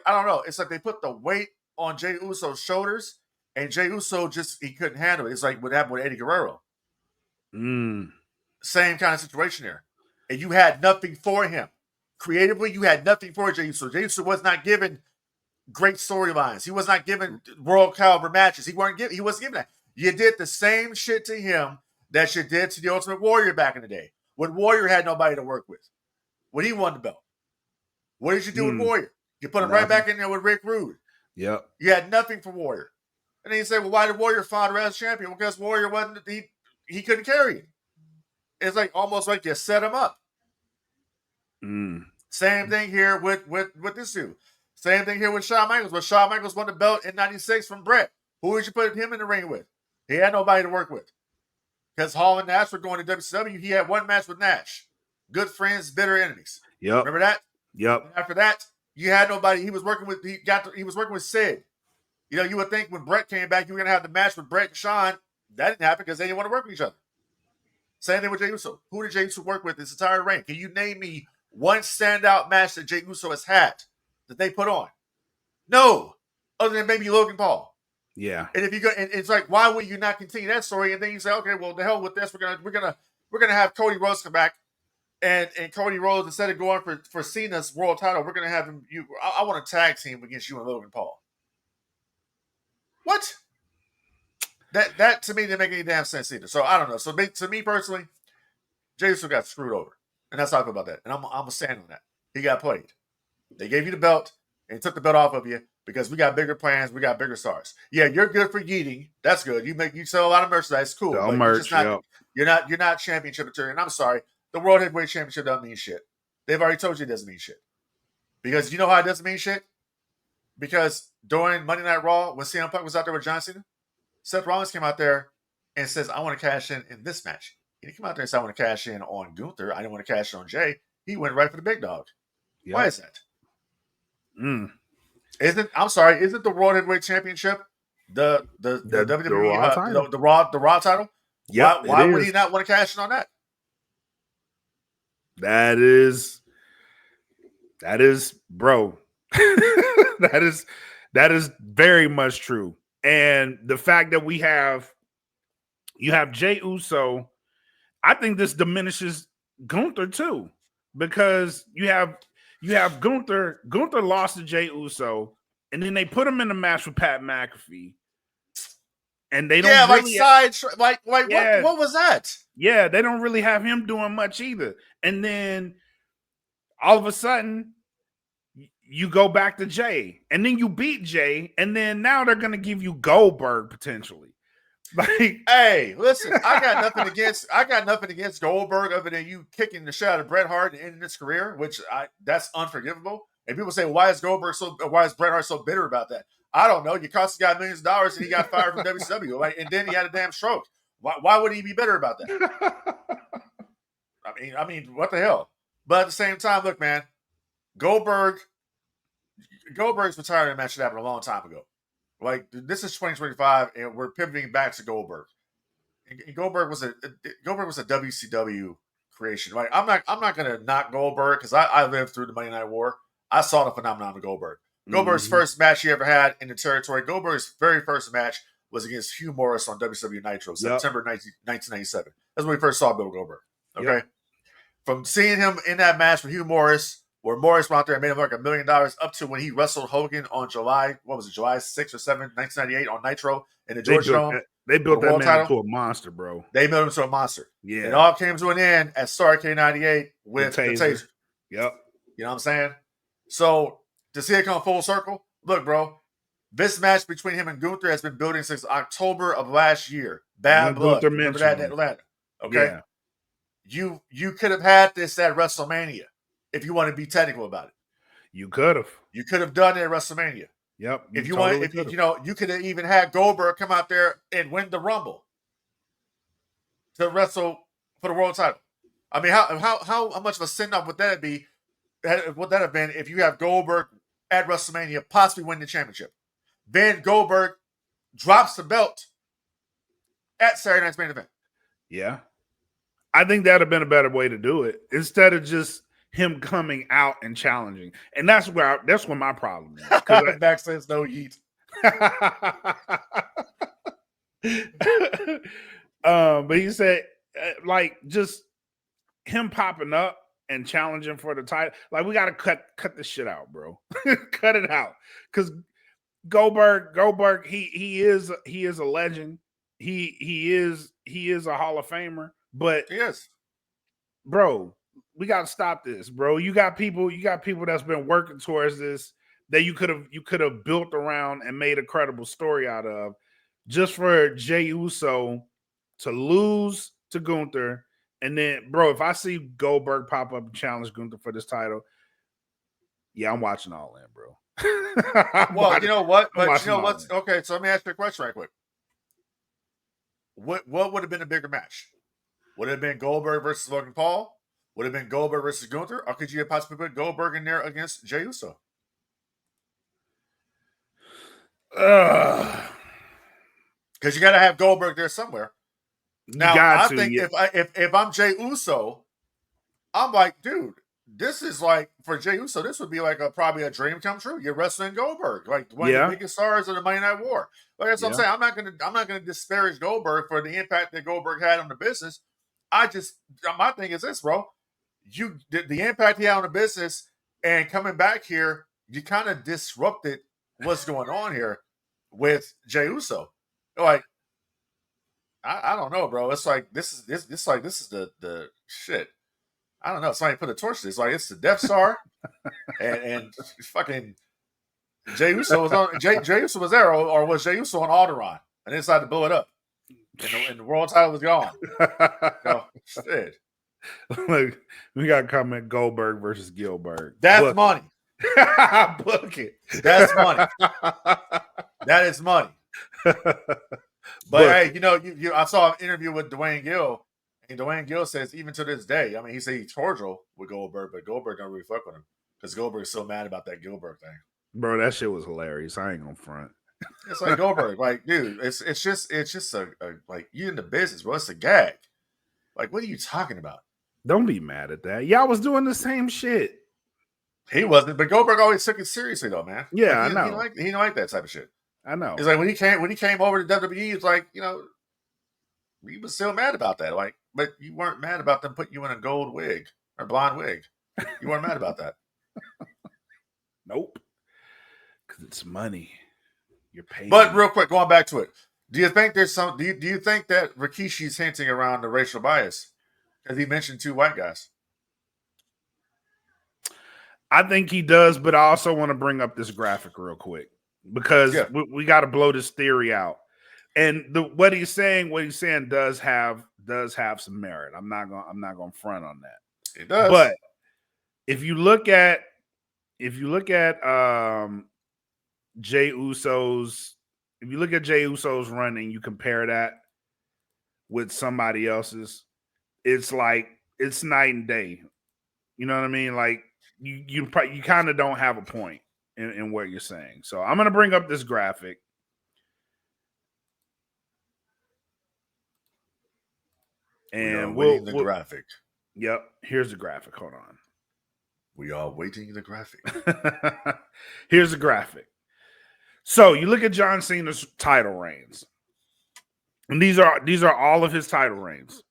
don't know. It's like they put the weight on Jey Uso's shoulders, and Jey Uso he couldn't handle it. It's like what happened with Eddie Guerrero. Same kind of situation there. And you had nothing for him. Creatively, you had nothing for Jey Uso. Jey Uso was not given great storylines. He was not given world caliber matches. He wasn't given that. You did the same shit to him that you did to the Ultimate Warrior back in the day, when Warrior had nobody to work with, when he won the belt. What did you do with Warrior? You put him right back in there with Rick Rude. Yep. You had nothing for Warrior. And then you say, well, why did Warrior founder as champion? Well, because Warrior wasn't, he couldn't carry it. It's like almost like you set him up. Same thing here with this dude. Same thing here with Shawn Michaels. When Shawn Michaels won the belt in 96 from Brett, who did you put him in the ring with? He had nobody to work with. Because Hall and Nash were going to WCW. He had one match with Nash. Good friends, bitter enemies. Yep. Remember that? Yep. And after that, you had nobody. He was working with Sid. You know, you would think when Brett came back, you were gonna have the match with Brett and Shawn. That didn't happen because they didn't want to work with each other. Same thing with Jey Uso. Who did Jey Uso work with this entire reign? Can you name me one standout match that Jey Uso has had that they put on? No, other than maybe Logan Paul. Yeah. And if you go, and it's like, why would you not continue that story? And then you say, okay, well, the hell with this. We're gonna have Cody Rhodes come back, and Cody Rhodes, instead of going for Cena's world title, we're gonna have him. I want a tag team against you and Logan Paul. What? That to me didn't make any damn sense either. So I don't know. So to me personally, Jey Uso got screwed over, and that's how I feel about that. And I'm gonna stand on that. He got played. They gave you the belt and took the belt off of you because we got bigger plans. We got bigger stars. Yeah, you're good for yeeting. That's good. You sell a lot of merchandise. Cool. Sell merch. You're not championship material. And I'm sorry, the World Heavyweight Championship doesn't mean shit. They've already told you it doesn't mean shit. Because you know how it doesn't mean shit? Because during Monday Night Raw, when CM Punk was out there with John Cena, Seth Rollins came out there and says, I want to cash in this match. He didn't come out there and say, I want to cash in on Gunther. I didn't want to cash in on Jey. He went right for the big dog. Yep. Why is that? Isn't the World Heavyweight Championship the WWE Raw title. the Raw title? Yep, Why it would is. he not want to cash in on that? That is, bro. that is very much true. And the fact that you have Jey Uso, I think this diminishes Gunther too, because you have Gunther. Gunther lost to Jey Uso, and then they put him in a match with Pat McAfee, and they don't really what was that? Yeah, they don't really have him doing much either. And then all of a sudden, you go back to Jey, and then you beat Jey, and then now they're going to give you Goldberg potentially. Like, hey, listen, I got nothing against Goldberg other than you kicking the shit out of Bret Hart and ending his career, which that's unforgivable. And people say, why is Bret Hart so bitter about that? I don't know. You cost the guy millions of dollars and he got fired from WCW, right? And then he had a damn stroke. Why would he be bitter about that? I mean, what the hell? But at the same time, look, man, Goldberg's retirement match should happen a long time ago. Like, this is 2025, and we're pivoting back to Goldberg. And Goldberg was a WCW creation, right? I'm not gonna knock Goldberg because I lived through the Monday Night War. I saw the phenomenon of Goldberg. Goldberg's first match he ever had in the territory. Goldberg's very first match was against Hugh Morris on WCW Nitro, September 1997. That's when we first saw Bill Goldberg. Okay, from seeing him in that match with Hugh Morris, where Morris went out there and made him like $1 million, up to when he wrestled Hogan on July 6th or 7th, 1998 on Nitro in the Georgia Dome. They built that man into a monster, bro. They built him into a monster. Yeah. It all came to an end at Starrcade 98 with the taser. Yep. You know what I'm saying? So to see it come full circle, look, bro, this match between him and Gunther has been building since October of last year. Bad blood. Remember that in Atlanta. Okay. Yeah. You could have had this at WrestleMania if you want to be technical about it. You could have. You could have done it at WrestleMania. Yep. If you could have even had Goldberg come out there and win the Rumble to wrestle for the world title. I mean, how much of a send-off would that be? Would that have been if you have Goldberg at WrestleMania possibly win the championship? Then Goldberg drops the belt at Saturday Night's Main Event. Yeah. I think that would have been a better way to do it instead of just him coming out and challenging. And that's where my problem is. Back says no yeet. But he said, like, just him popping up and challenging for the title. Like, we got to cut this shit out, bro. Cut it out. Because Goldberg, he is a legend. He is a Hall of Famer. But yes, bro, we got to stop this, bro. You got people that's been working towards this that you could have built around and made a credible story out of, just for Jey Uso to lose to Gunther. And then, bro, if I see Goldberg pop up and challenge Gunther for this title, yeah, I'm watching all in, bro. Well, you know what? But you know what's okay? So let me ask you a question right quick. What would have been a bigger match? Would it have been Goldberg versus Logan Paul? Would it have been Goldberg versus Gunther? Or could you have possibly put Goldberg in there against Jey Uso? Because you got to have Goldberg there somewhere. Now, I think if I'm Jey Uso, I'm like, dude, this is like, for Jey Uso, this would be like probably a dream come true. You're wrestling Goldberg, like one of the biggest stars of the Monday Night War. Like that's what I'm saying. I'm not gonna disparage Goldberg for the impact that Goldberg had on the business. My thing is this, bro. The impact he had on the business, and coming back here, you kind of disrupted what's going on here with Jey Uso. Like, I don't know, bro. It's like this is the shit. I don't know. Somebody put a torch to this. Like, it's the Death Star, and fucking Jey Uso was on. Jey Uso was there, or was Jey Uso on Alderaan, and they decided to blow it up, and the world title was gone. So, shit. Look, we got to comment Goldberg versus Gilbert. That's money. Book it. That's money. That is money. But hey, you I saw an interview with Dwayne Gill, and Dwayne Gill says even to this day, I mean, he said he's cordial with Goldberg, but Goldberg don't really fuck with him because Goldberg's so mad about that Gilbert thing. Bro, that shit was hilarious. I ain't gonna front. It's like Goldberg, like, dude, it's just a like, you in the business, bro. It's a gag. Like, what are you talking about? Don't be mad at that. Y'all was doing the same shit. He wasn't, but Goldberg always took it seriously, though, man. Yeah, like, I know. He didn't like that type of shit. I know. It's like when he came over to WWE, it's like, you know, he was still mad about that. Like, but you weren't mad about them putting you in a gold wig or blonde wig. You weren't mad about that. Nope. Because it's money. You're paying. But real quick, going back to it, do you think there's some? Do you think that Rikishi's hinting around the racial bias? Because he mentioned 2 white guys. I think he does, but I also want to bring up this graphic real quick because we got to blow this theory out. And what he's saying does have some merit. I'm not gonna front on that. It does. But if you look at Jey Uso's running, you compare that with somebody else's, it's like it's night and day. You know what I mean? Like you kind of don't have a point in what you're saying. So I'm gonna bring up this graphic. And we're waiting the graphic. Yep, here's the graphic. Hold on. We are waiting the graphic. Here's the graphic. So you look at John Cena's title reigns. And these are all of his title reigns.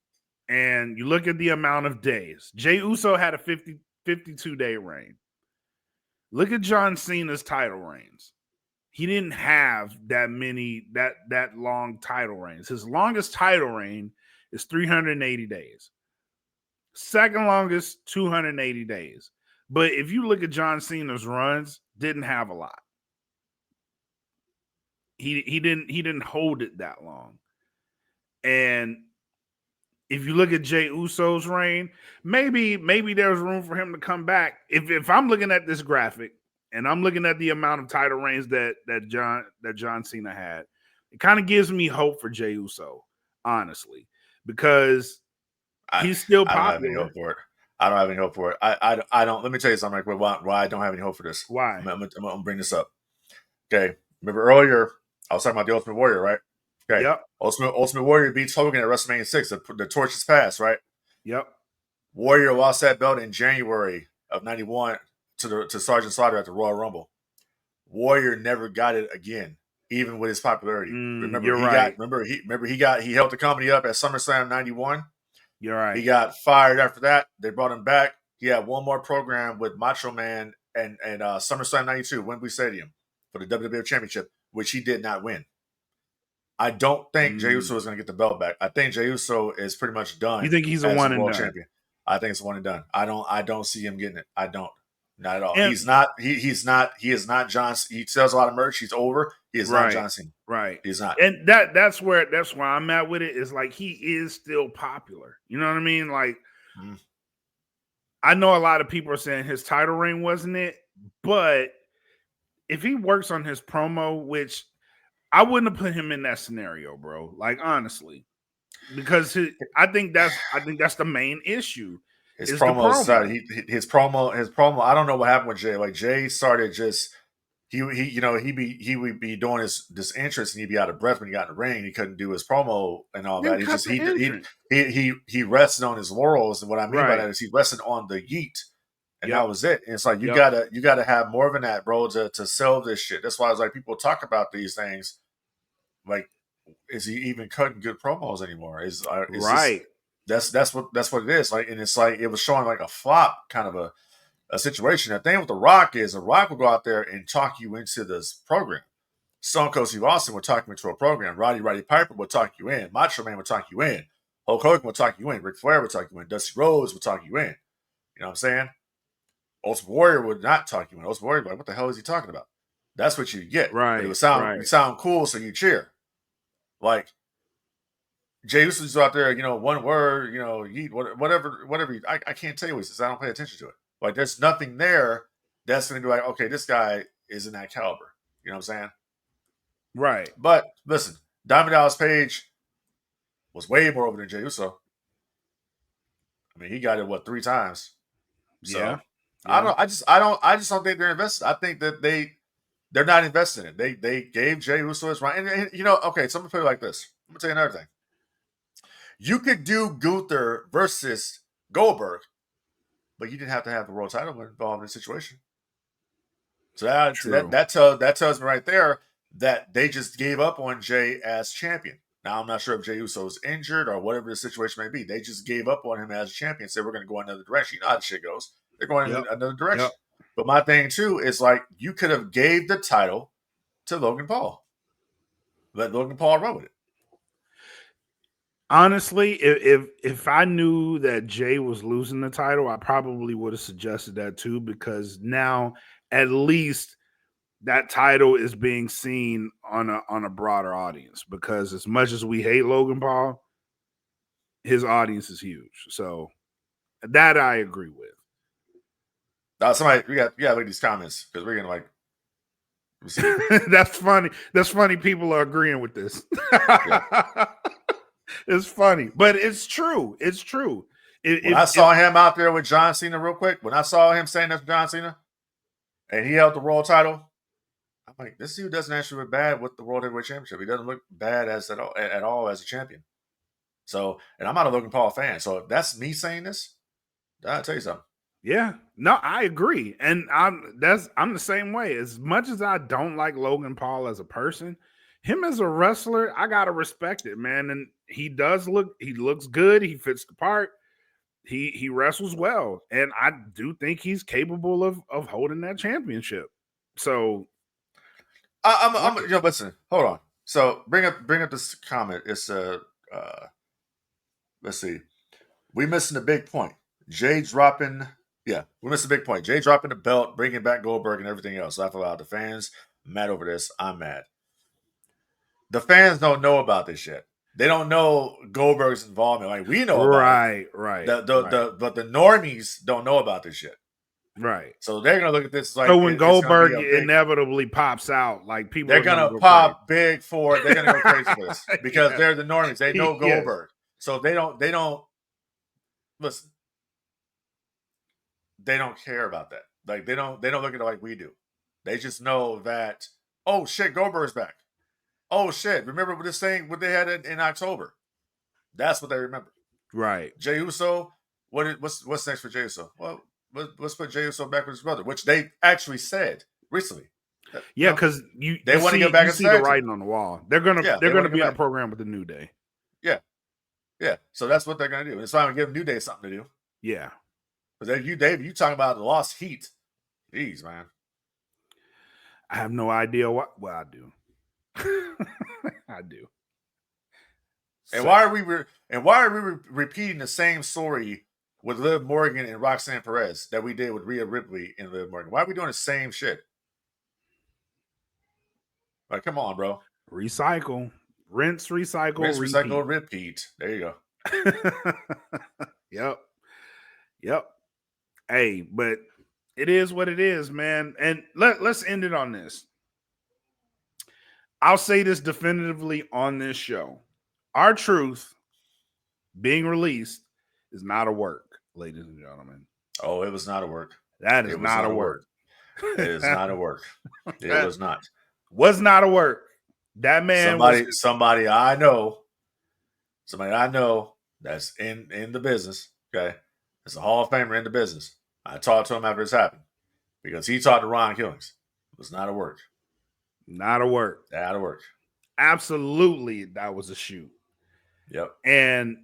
And you look at the amount of days. Jey Uso had a 52-day reign. Look at John Cena's title reigns. He didn't have that long title reigns. His longest title reign is 380 days. Second longest, 280 days. But if you look at John Cena's runs, didn't have a lot. He didn't hold it that long. And if you look at Jey Uso's reign, maybe there's room for him to come back. If I'm looking at this graphic and I'm looking at the amount of title reigns that John Cena had, it kind of gives me hope for Jey Uso, honestly, because he's still popular. I don't have any hope for it. I don't have any hope for it. I don't. Let me tell you something. Like, why I don't have any hope for this. Why? I'm gonna bring this up. Okay. Remember earlier I was talking about the Ultimate Warrior, right? Okay. Yep. Ultimate Warrior beats Hogan at WrestleMania 6. The torch is passed, right? Yep. Warrior lost that belt in January of '91 to Sergeant Slaughter at the Royal Rumble. Warrior never got it again, even with his popularity. He held the company up at SummerSlam '91. You're right. He got fired after that. They brought him back. He had one more program with Macho Man and SummerSlam '92, Wembley Stadium, for the WWF Championship, which he did not win. I don't think Jey Uso is going to get the belt back. I think Jey Uso is pretty much done. You think he's a one and done champion? I think it's a one and done. I don't see him getting it. I don't. Not at all. And he's not. He is not John. He sells a lot of merch. He's over. He is not John Cena. Right. He's not. And that's where I'm at with it. Is like he is still popular. You know what I mean? Like I know a lot of people are saying his title reign wasn't it, but if he works on his promo, which I wouldn't have put him in that scenario, bro. Like honestly, because I think that's the main issue. His promo. His promo. I don't know what happened with Jey. Like Jey started just he would be doing this entrance and he'd be out of breath when he got in the ring. He couldn't do his promo and all that. He rested on his laurels, and what I mean by that is he rested on the yeet. And that was it. And it's like you gotta have more than that, bro, to sell this shit. That's why it's like people talk about these things. Like, is he even cutting good promos anymore? Is right. That's what it is. Like, and it's like it was showing like a flop kind of a situation. The thing with The Rock is The Rock will go out there and talk you into this program. Stone Cold Steve Austin will talk you into a program. Roddy Piper will talk you in. Macho Man will talk you in. Hulk Hogan will talk you in. Ric Flair will talk you in. Dusty Rhodes will talk you in. You know what I'm saying? Ultimate Warrior would not talk you in. Ultimate Warrior would be like, what the hell is he talking about? That's what you get. Right. But it would sound cool, so you cheer. Like Jey Uso's out there, one word, whatever. I can't tell you what he says. I don't pay attention to it. Like there's nothing there that's going to be like, okay, this guy is in that caliber. You know what I'm saying? Right. But listen, Diamond Dallas Page was way more over than Jey Uso. I mean, he got it 3 times. So, yeah. I just don't think they're invested. I think that they They're not invested in it. They gave Jey Uso his run. And you know, okay, so I'm going to put it like this. I'm going to tell you another thing. You could do Gunther versus Goldberg, but you didn't have to have the world title involved in the situation. So that tells me right there that they just gave up on Jey as champion. Now, I'm not sure if Jey Uso is injured or whatever the situation may be. They just gave up on him as a champion, said we're going to go another direction. You know how the shit goes. They're going in another direction. Yep. But my thing, too, is like you could have gave the title to Logan Paul. Let Logan Paul run with it. Honestly, if I knew that Jey was losing the title, I probably would have suggested that too, because now at least that title is being seen on a broader audience. Because as much as we hate Logan Paul, his audience is huge. So that I agree with. Somebody, we got to look at these comments because we're gonna like. That's funny. That's funny. People are agreeing with this. Yeah. It's funny, but it's true. It's true. When I saw him out there with John Cena real quick, when I saw him saying that's John Cena, and he held the world title, I'm like, this dude doesn't actually look bad with the World Heavyweight Championship. He doesn't look bad at all as a champion. So, and I'm not a Logan Paul fan. So if that's me saying this, I'll tell you something. Yeah, no, I agree, and I'm the same way. As much as I don't like Logan Paul as a person, him as a wrestler, I gotta respect it, man. And he looks good. He fits the part. He wrestles well, and I do think he's capable of holding that championship. So, I'm listen. Hold on. So bring up this comment. It's let's see. We missing a big point. Jey dropping. Yeah, we missed a big point. Jey dropping the belt, bringing back Goldberg and everything else. Laugh aloud. The fans mad over this. I'm mad. The fans don't know about this shit. They don't know Goldberg's involvement. Like we know about it. Right. But the normies don't know about this shit. Right. So they're gonna look at this like so when Goldberg inevitably pops out, like people they're gonna pop big for it. They're gonna go crazy for this because they're the normies. They know Goldberg. So they don't listen. They don't care about that. Like they don't look at it like we do. They just know that, oh shit, Goldberg's back. Oh shit, remember what they had in October? That's what they remember. Right. Jey Uso, what's next for Jey Uso? Well, let's put Jey Uso back with his brother, which they actually said recently. Yeah, because they want to get back. You see the writing on the wall. They're gonna be in a program with the New Day. Yeah. So that's what they're gonna do. It's time to give New Day something to do. Yeah. Because you talking about the lost heat. Jeez, man. I have no idea what. Well, I do. I do. And why are we repeating the same story with Liv Morgan and Roxanne Perez that we did with Rhea Ripley and Liv Morgan? Why are we doing the same shit? Like, come on, bro. Recycle, rinse, recycle, recycle, repeat. There you go. Yep. Hey, but it is what it is, man. And let's end it on this. I'll say this definitively on this show. R-Truth being released is not a work, ladies and gentlemen. Oh, it was not a work. That is not a work. It is not a work. It was not. Was not a work. That man somebody I know that's in the business, okay? It's a Hall of Famer in the business. I talked to him after this happened because he talked to Ron Killings. It was not a work. Not a work. Not a work. Absolutely, that was a shoot. Yep. And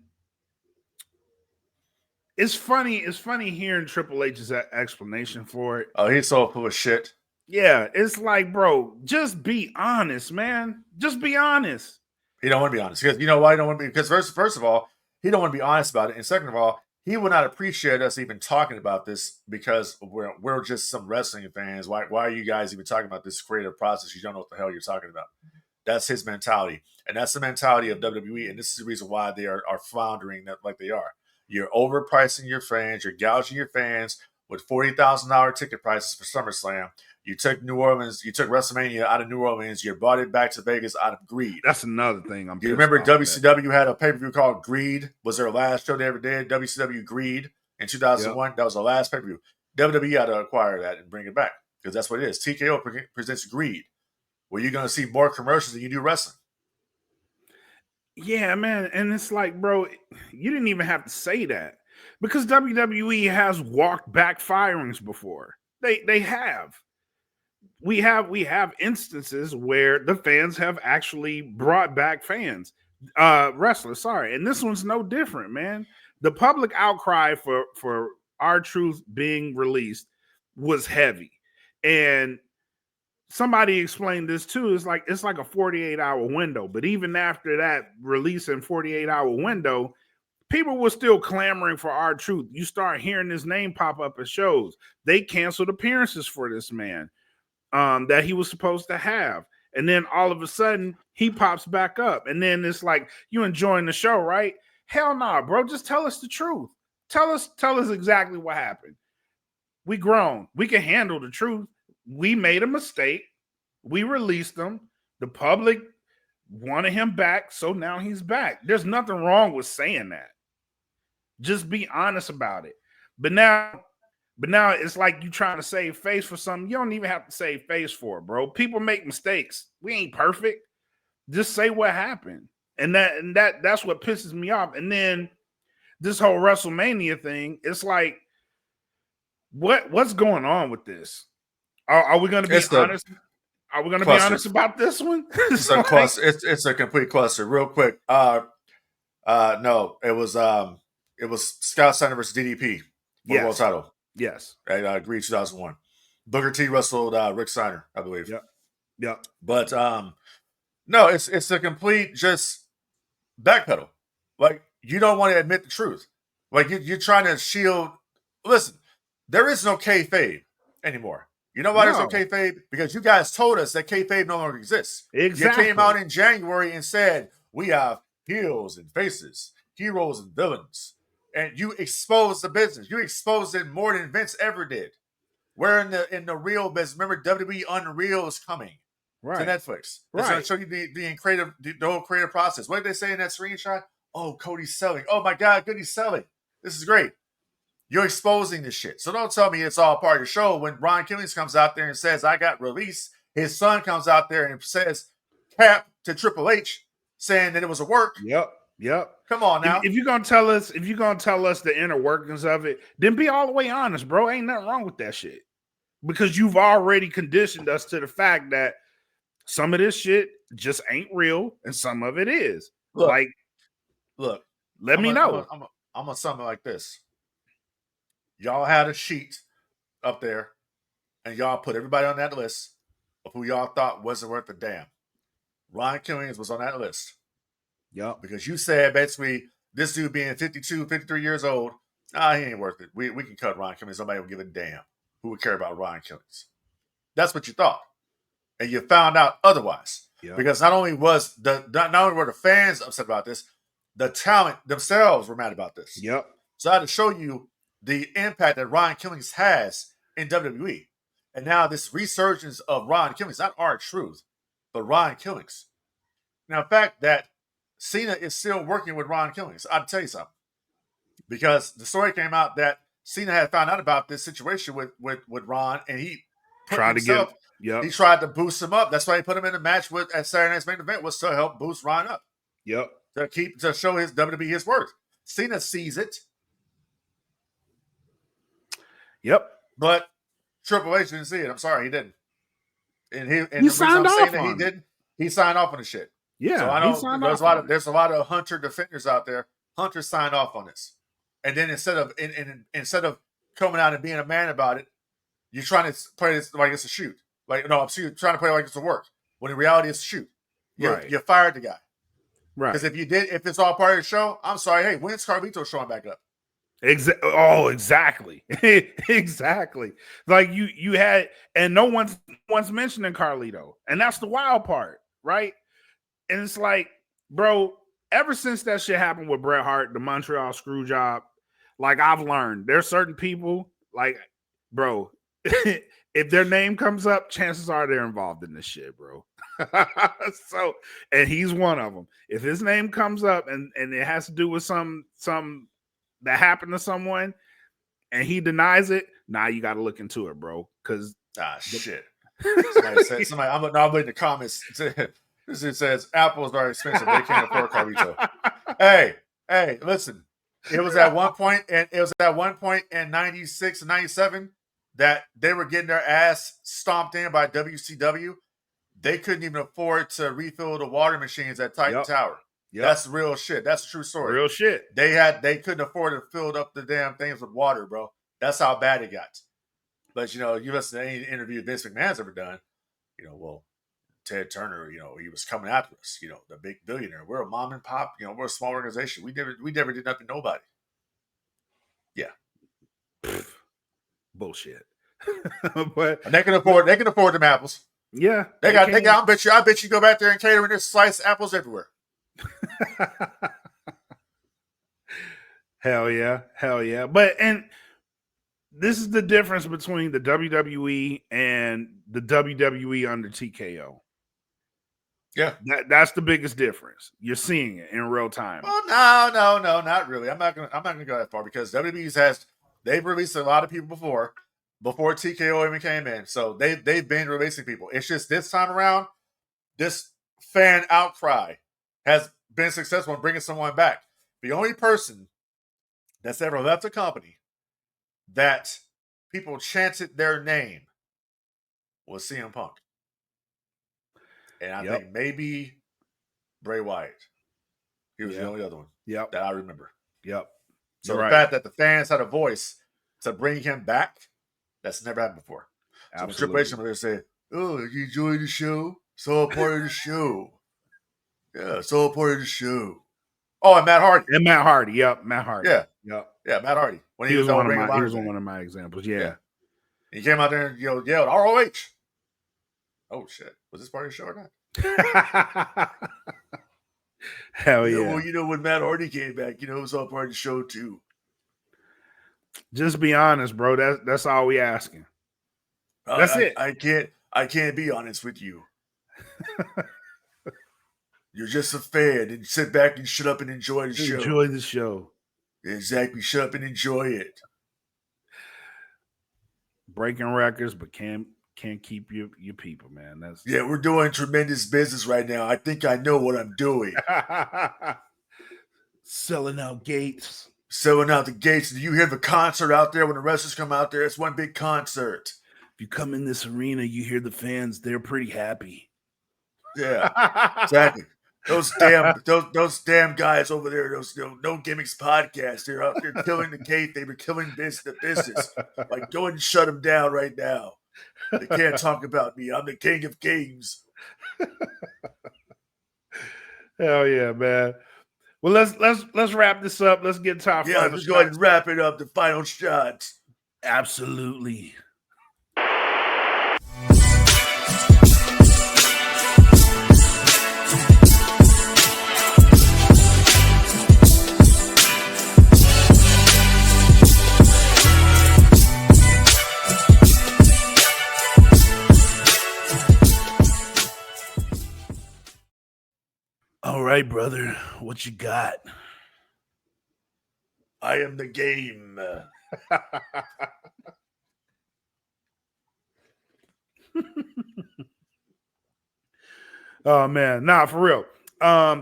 it's funny hearing Triple H's explanation for it. Oh, he's so full of shit. Yeah, it's like, bro, just be honest, man. Just be honest. He don't want to be honest. Because you know why he don't want to be? Because first of all, he don't want to be honest about it. And second of all, he would not appreciate us even talking about this because we're just some wrestling fans. Why are you guys even talking about this creative process? You don't know what the hell you're talking about. That's his mentality. And that's the mentality of WWE. And this is the reason why they are floundering like they are. You're overpricing your fans. You're gouging your fans with $40,000 ticket prices for SummerSlam. You took WrestleMania out of New Orleans. You brought it back to Vegas out of greed. That's another thing. You remember WCW had a pay-per-view called Greed? Was their last show they ever did? WCW Greed in 2001. Yep. That was the last pay-per-view. WWE had to acquire that and bring it back. because that's what it is. TKO presents greed, where you're going to see more commercials than you do wrestling. Yeah, man. And it's like, bro, you didn't even have to say that because WWE has walked back firings before. They have. We have instances where the fans have actually brought back wrestlers, sorry. And this one's no different, man. The public outcry for R-Truth being released was heavy. And somebody explained this too. It's like a 48-hour window. But even after that release in 48-hour window, people were still clamoring for R-Truth. You start hearing his name pop up at shows. They canceled appearances for this man that he was supposed to have. And then all of a sudden, he pops back up. And then it's like, you enjoying the show, right? Hell no, bro. Just tell us the truth. Tell us exactly what happened. We grown. We can handle the truth. We made a mistake. We released him. The public wanted him back, so now he's back. There's nothing wrong with saying that. Just be honest about it. But now it's like you trying to save face for something you don't even have to save face for, bro. People make mistakes. We ain't perfect. Just say what happened. And that's what pisses me off. And then this whole WrestleMania thing, it's like, what's going on with this? Are we going to be honest? Are we going to be honest about this one? It's a cluster. It's a complete cluster. Real quick. No, it was Scott Steiner versus DDP for the world title. Yes. At Greed 2001. Booker T wrestled Rick Steiner, I believe. Yep. But no, it's a complete just backpedal. Like, you don't want to admit the truth. Like, you're trying to shield. Listen, there is no kayfabe anymore. You know why there's no kayfabe? Because you guys told us that kayfabe no longer exists. Exactly. You came out in January and said, we have heels and faces, heroes and villains. And you exposed the business. You exposed it more than Vince ever did. We're in the real business. Remember, WWE Unreal is coming to Netflix. It's going to show you the whole creative process. What did they say in that screenshot? Oh, Cody's selling. Oh my God, Cody's selling. This is great. You're exposing this shit. So don't tell me it's all part of the show. When Ron Killings comes out there and says, I got released, his son comes out there and says, cap to Triple H, saying that it was a work. Yep. Come on now. If you're gonna tell us the inner workings of it, then be all the way honest, bro. Ain't nothing wrong with that shit. Because you've already conditioned us to the fact that some of this shit just ain't real and some of it is. Let me know. I'm gonna sum it like this. Y'all had a sheet up there, and y'all put everybody on that list of who y'all thought wasn't worth a damn. Ron Killings was on that list. Yep. Because you said basically this dude being 52, 53 years old, he ain't worth it. We can cut Ron Killings. Nobody will give a damn. Who would care about Ron Killings? That's what you thought. And you found out otherwise. Yep. Because not only were the fans upset about this, the talent themselves were mad about this. Yep. So I had to show you the impact that Ron Killings has in WWE. And now this resurgence of Ron Killings, not R-Truth, but Ron Killings. Now, the fact that Cena is still working with Ron Killings, I'll tell you something. Because the story came out that Cena had found out about this situation with Ron, and he tried to boost him up. That's why he put him in the match at Saturday Night's Main Event, was to help boost Ron up. Yep. To show his WWE his worth. Cena sees it. Yep. But Triple H didn't see it. I'm sorry, he didn't. And he signed off on he didn't. He signed off on the shit. Yeah. So I know there's a lot of Hunter defenders out there. Hunter signed off on this. And then instead of coming out and being a man about it, you're trying to play this like it's a shoot. Like, no, I'm trying to play like it's a work. When in reality it's a shoot. You fired the guy. Right. Because if it's all part of the show, I'm sorry. Hey, when's Carlito showing back up? Exactly. Exactly. Like you had, and no one's mentioning Carlito. And that's the wild part, right? And it's like, bro, ever since that shit happened with Bret Hart, the Montreal screw job, like, I've learned there's certain people, like, bro, if their name comes up, chances are they're involved in this shit, bro. So, and he's one of them. If his name comes up and it has to do with some that happened to someone and he denies it, you got to look into it, bro. Because Ah, shit. Somebody, I'm reading the comments. It says apples are expensive. They can't afford Carlito. Hey, listen. It was at one point, and it was at one point in 96 and 97 that they were getting their ass stomped in by WCW. They couldn't even afford to refill the water machines at Titan Tower. Yep. That's real shit. That's a true story. Real shit. They couldn't afford to fill up the damn things with water, bro. That's how bad it got. But you listen to any interview Vince McMahon's ever done, well, Ted Turner, he was coming after us, the big billionaire. We're a mom and pop, we're a small organization. We never did nothing to nobody. Yeah. Bullshit. But and they can afford them apples. Yeah. They got I bet you go back there and cater and there's sliced apples everywhere. Hell yeah. But and this is the difference between the WWE and the WWE under TKO. Yeah, that's the biggest difference. You're seeing it in real time. Well, no, not really. I'm not gonna go that far because they've released a lot of people before TKO even came in. So they've been releasing people. It's just this time around, this fan outcry has been successful in bringing someone back. The only person that's ever left a company that people chanted their name was CM Punk. And I think maybe Bray Wyatt. He was the only other one that I remember. Yep. So the fact that the fans had a voice to bring him back, that's never happened before. So when Triple H would say, "Oh, you enjoyed the show? So a part of the show." Yeah, so a part of the show. Oh, and Matt Hardy. Yep, Matt Hardy. Yeah. Yep. Yeah, Matt Hardy. When he was one of my examples. Yeah. He came out there and yelled ROH. Oh shit. Was this part of the show or not? Hell yeah. Well, when Matt Hardy came back, it was all part of the show too. Just be honest, bro. That's all we asking. That's it. I can't be honest with you. You're just a fan, and sit back and shut up and enjoy the show. Enjoy the show. Exactly. Shut up and enjoy it. Breaking records, but can't keep your people, man. We're doing tremendous business right now. I think I know what I'm doing. Selling out gates. Selling out the gates. Do you hear the concert out there when the wrestlers come out there? It's one big concert. If you come in this arena, you hear the fans. They're pretty happy. Yeah, exactly. Those damn guys over there, those No Gimmicks podcast, they're out there killing the gate. They were killing the business. Like, go and shut them down right now. They can't talk about me. I'm the king of kings. Hell yeah, man. Well, let's wrap this up. Let's get to our final let's go ahead and wrap it up. The final shots. Absolutely. All right, brother. What you got? I am the game. Oh man, nah, for real.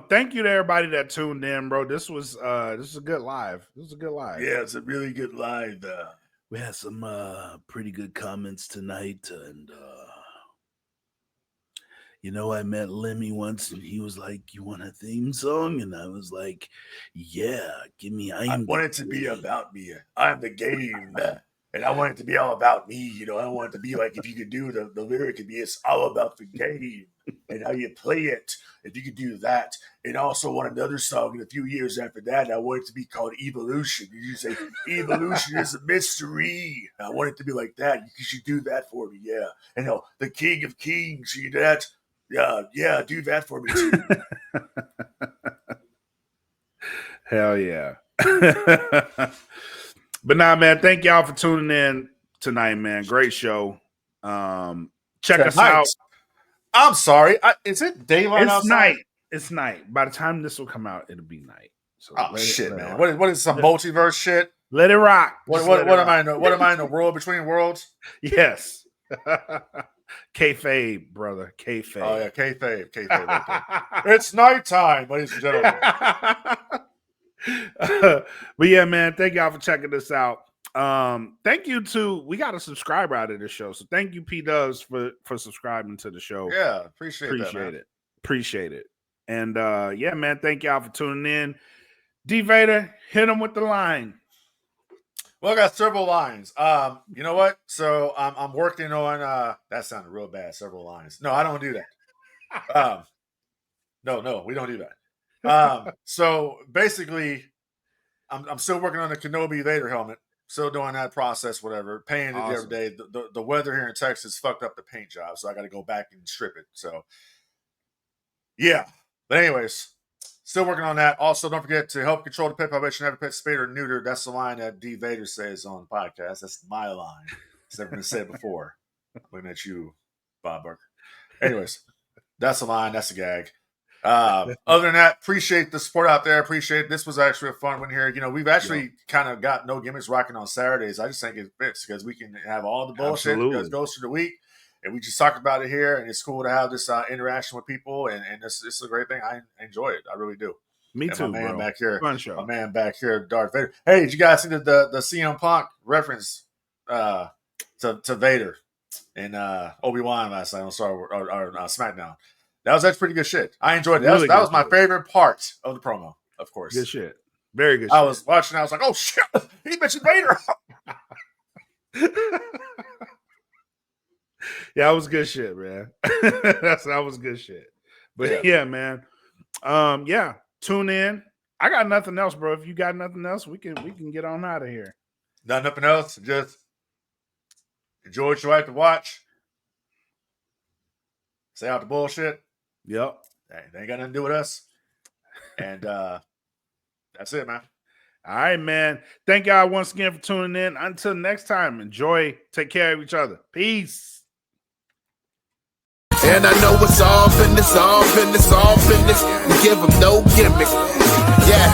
Thank you to everybody that tuned in, bro. This is a good live. This is a good live. Yeah, it's a really good live. We had some pretty good comments tonight, and I met Lemmy once, and he was like, "You want a theme song?" And I was like, "Yeah, give me." I want it to be about me. I'm the game, and I want it to be all about me. I don't want it to be like, if you could do the lyric, could be it's all about the game and how you play it. If you could do that, and I also want another song in a few years after that. I want it to be called Evolution. You say Evolution is a mystery. I want it to be like that. You should do that for me, yeah. And the King of Kings, you do that. Yeah, do that for me too. Hell yeah. But nah, man, thank y'all for tuning in tonight, man. Great show. Check us out. I'm sorry. Is it daylight It's outside? night. It's night. By the time this will come out, it'll be night. So shit, man. What is some multiverse shit? Let it rock. What am I in the world between worlds? Yes. Kayfabe, brother. Kayfabe. Oh yeah, kayfabe. Right there. It's nighttime, ladies and gentlemen. But yeah, man, thank y'all for checking this out. Thank you to we got a subscriber out of the show, so thank you P Dubs for subscribing to the show. Yeah, appreciate it. And yeah, man, thank y'all for tuning in. D Vader, hit him with the line. Well, I got several lines. You know what? So I'm working on that sounded real bad, several lines. No, I don't do that. No, we don't do that. So basically I'm still working on the Kenobi Vader helmet. Still doing that process, whatever. Painting it the other day. The weather here in Texas fucked up the paint job, so I got to go back and strip it. So, yeah. But anyways, still working on that. Also, don't forget to help control the pet population, have a pet spayed or neutered. That's the line that D. Vader says on the podcast. That's my line. It's never been said before. Looking at you, Bob Barker. Anyways, that's the line. That's the gag. Other than that, appreciate the support out there. Appreciate it. This was actually a fun one here. You know, we've actually kind of got no gimmicks rocking on Saturdays. I just think it fits because we can have all the bullshit that goes through the week, and we just talk about it here. And it's cool to have this interaction with people, and it's a great thing. I enjoy it. I really do. Me and too, my man bro. back here, Fun show. my man back here, Darth Vader. Hey, did you guys see the CM Punk reference to Vader in Obi-Wan last night on SmackDown? That was pretty good shit. I enjoyed it. That was my favorite part of the promo, of course. Good shit. Very good shit. I was watching, I was like, oh shit, he mentioned Vader. Yeah, that was good shit, man. that was good shit. But yeah, man. Yeah, tune in. I got nothing else, bro. If you got nothing else, we can get on out of here. Nothing else. Just enjoy what you like to watch. Stay out the bullshit. Yep. They ain't got nothing to do with us. And that's it, man. All right, man. Thank y'all once again for tuning in. Until next time, enjoy. Take care of each other. Peace. And I know it's all business, all business, all business. We give them no gimmick. Yeah.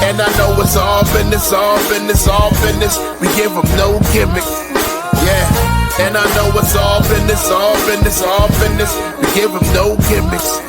And I know it's all business, all business, all business. We give them no gimmick. Yeah. And I know it's all business, all business, all business. We give them no gimmicks.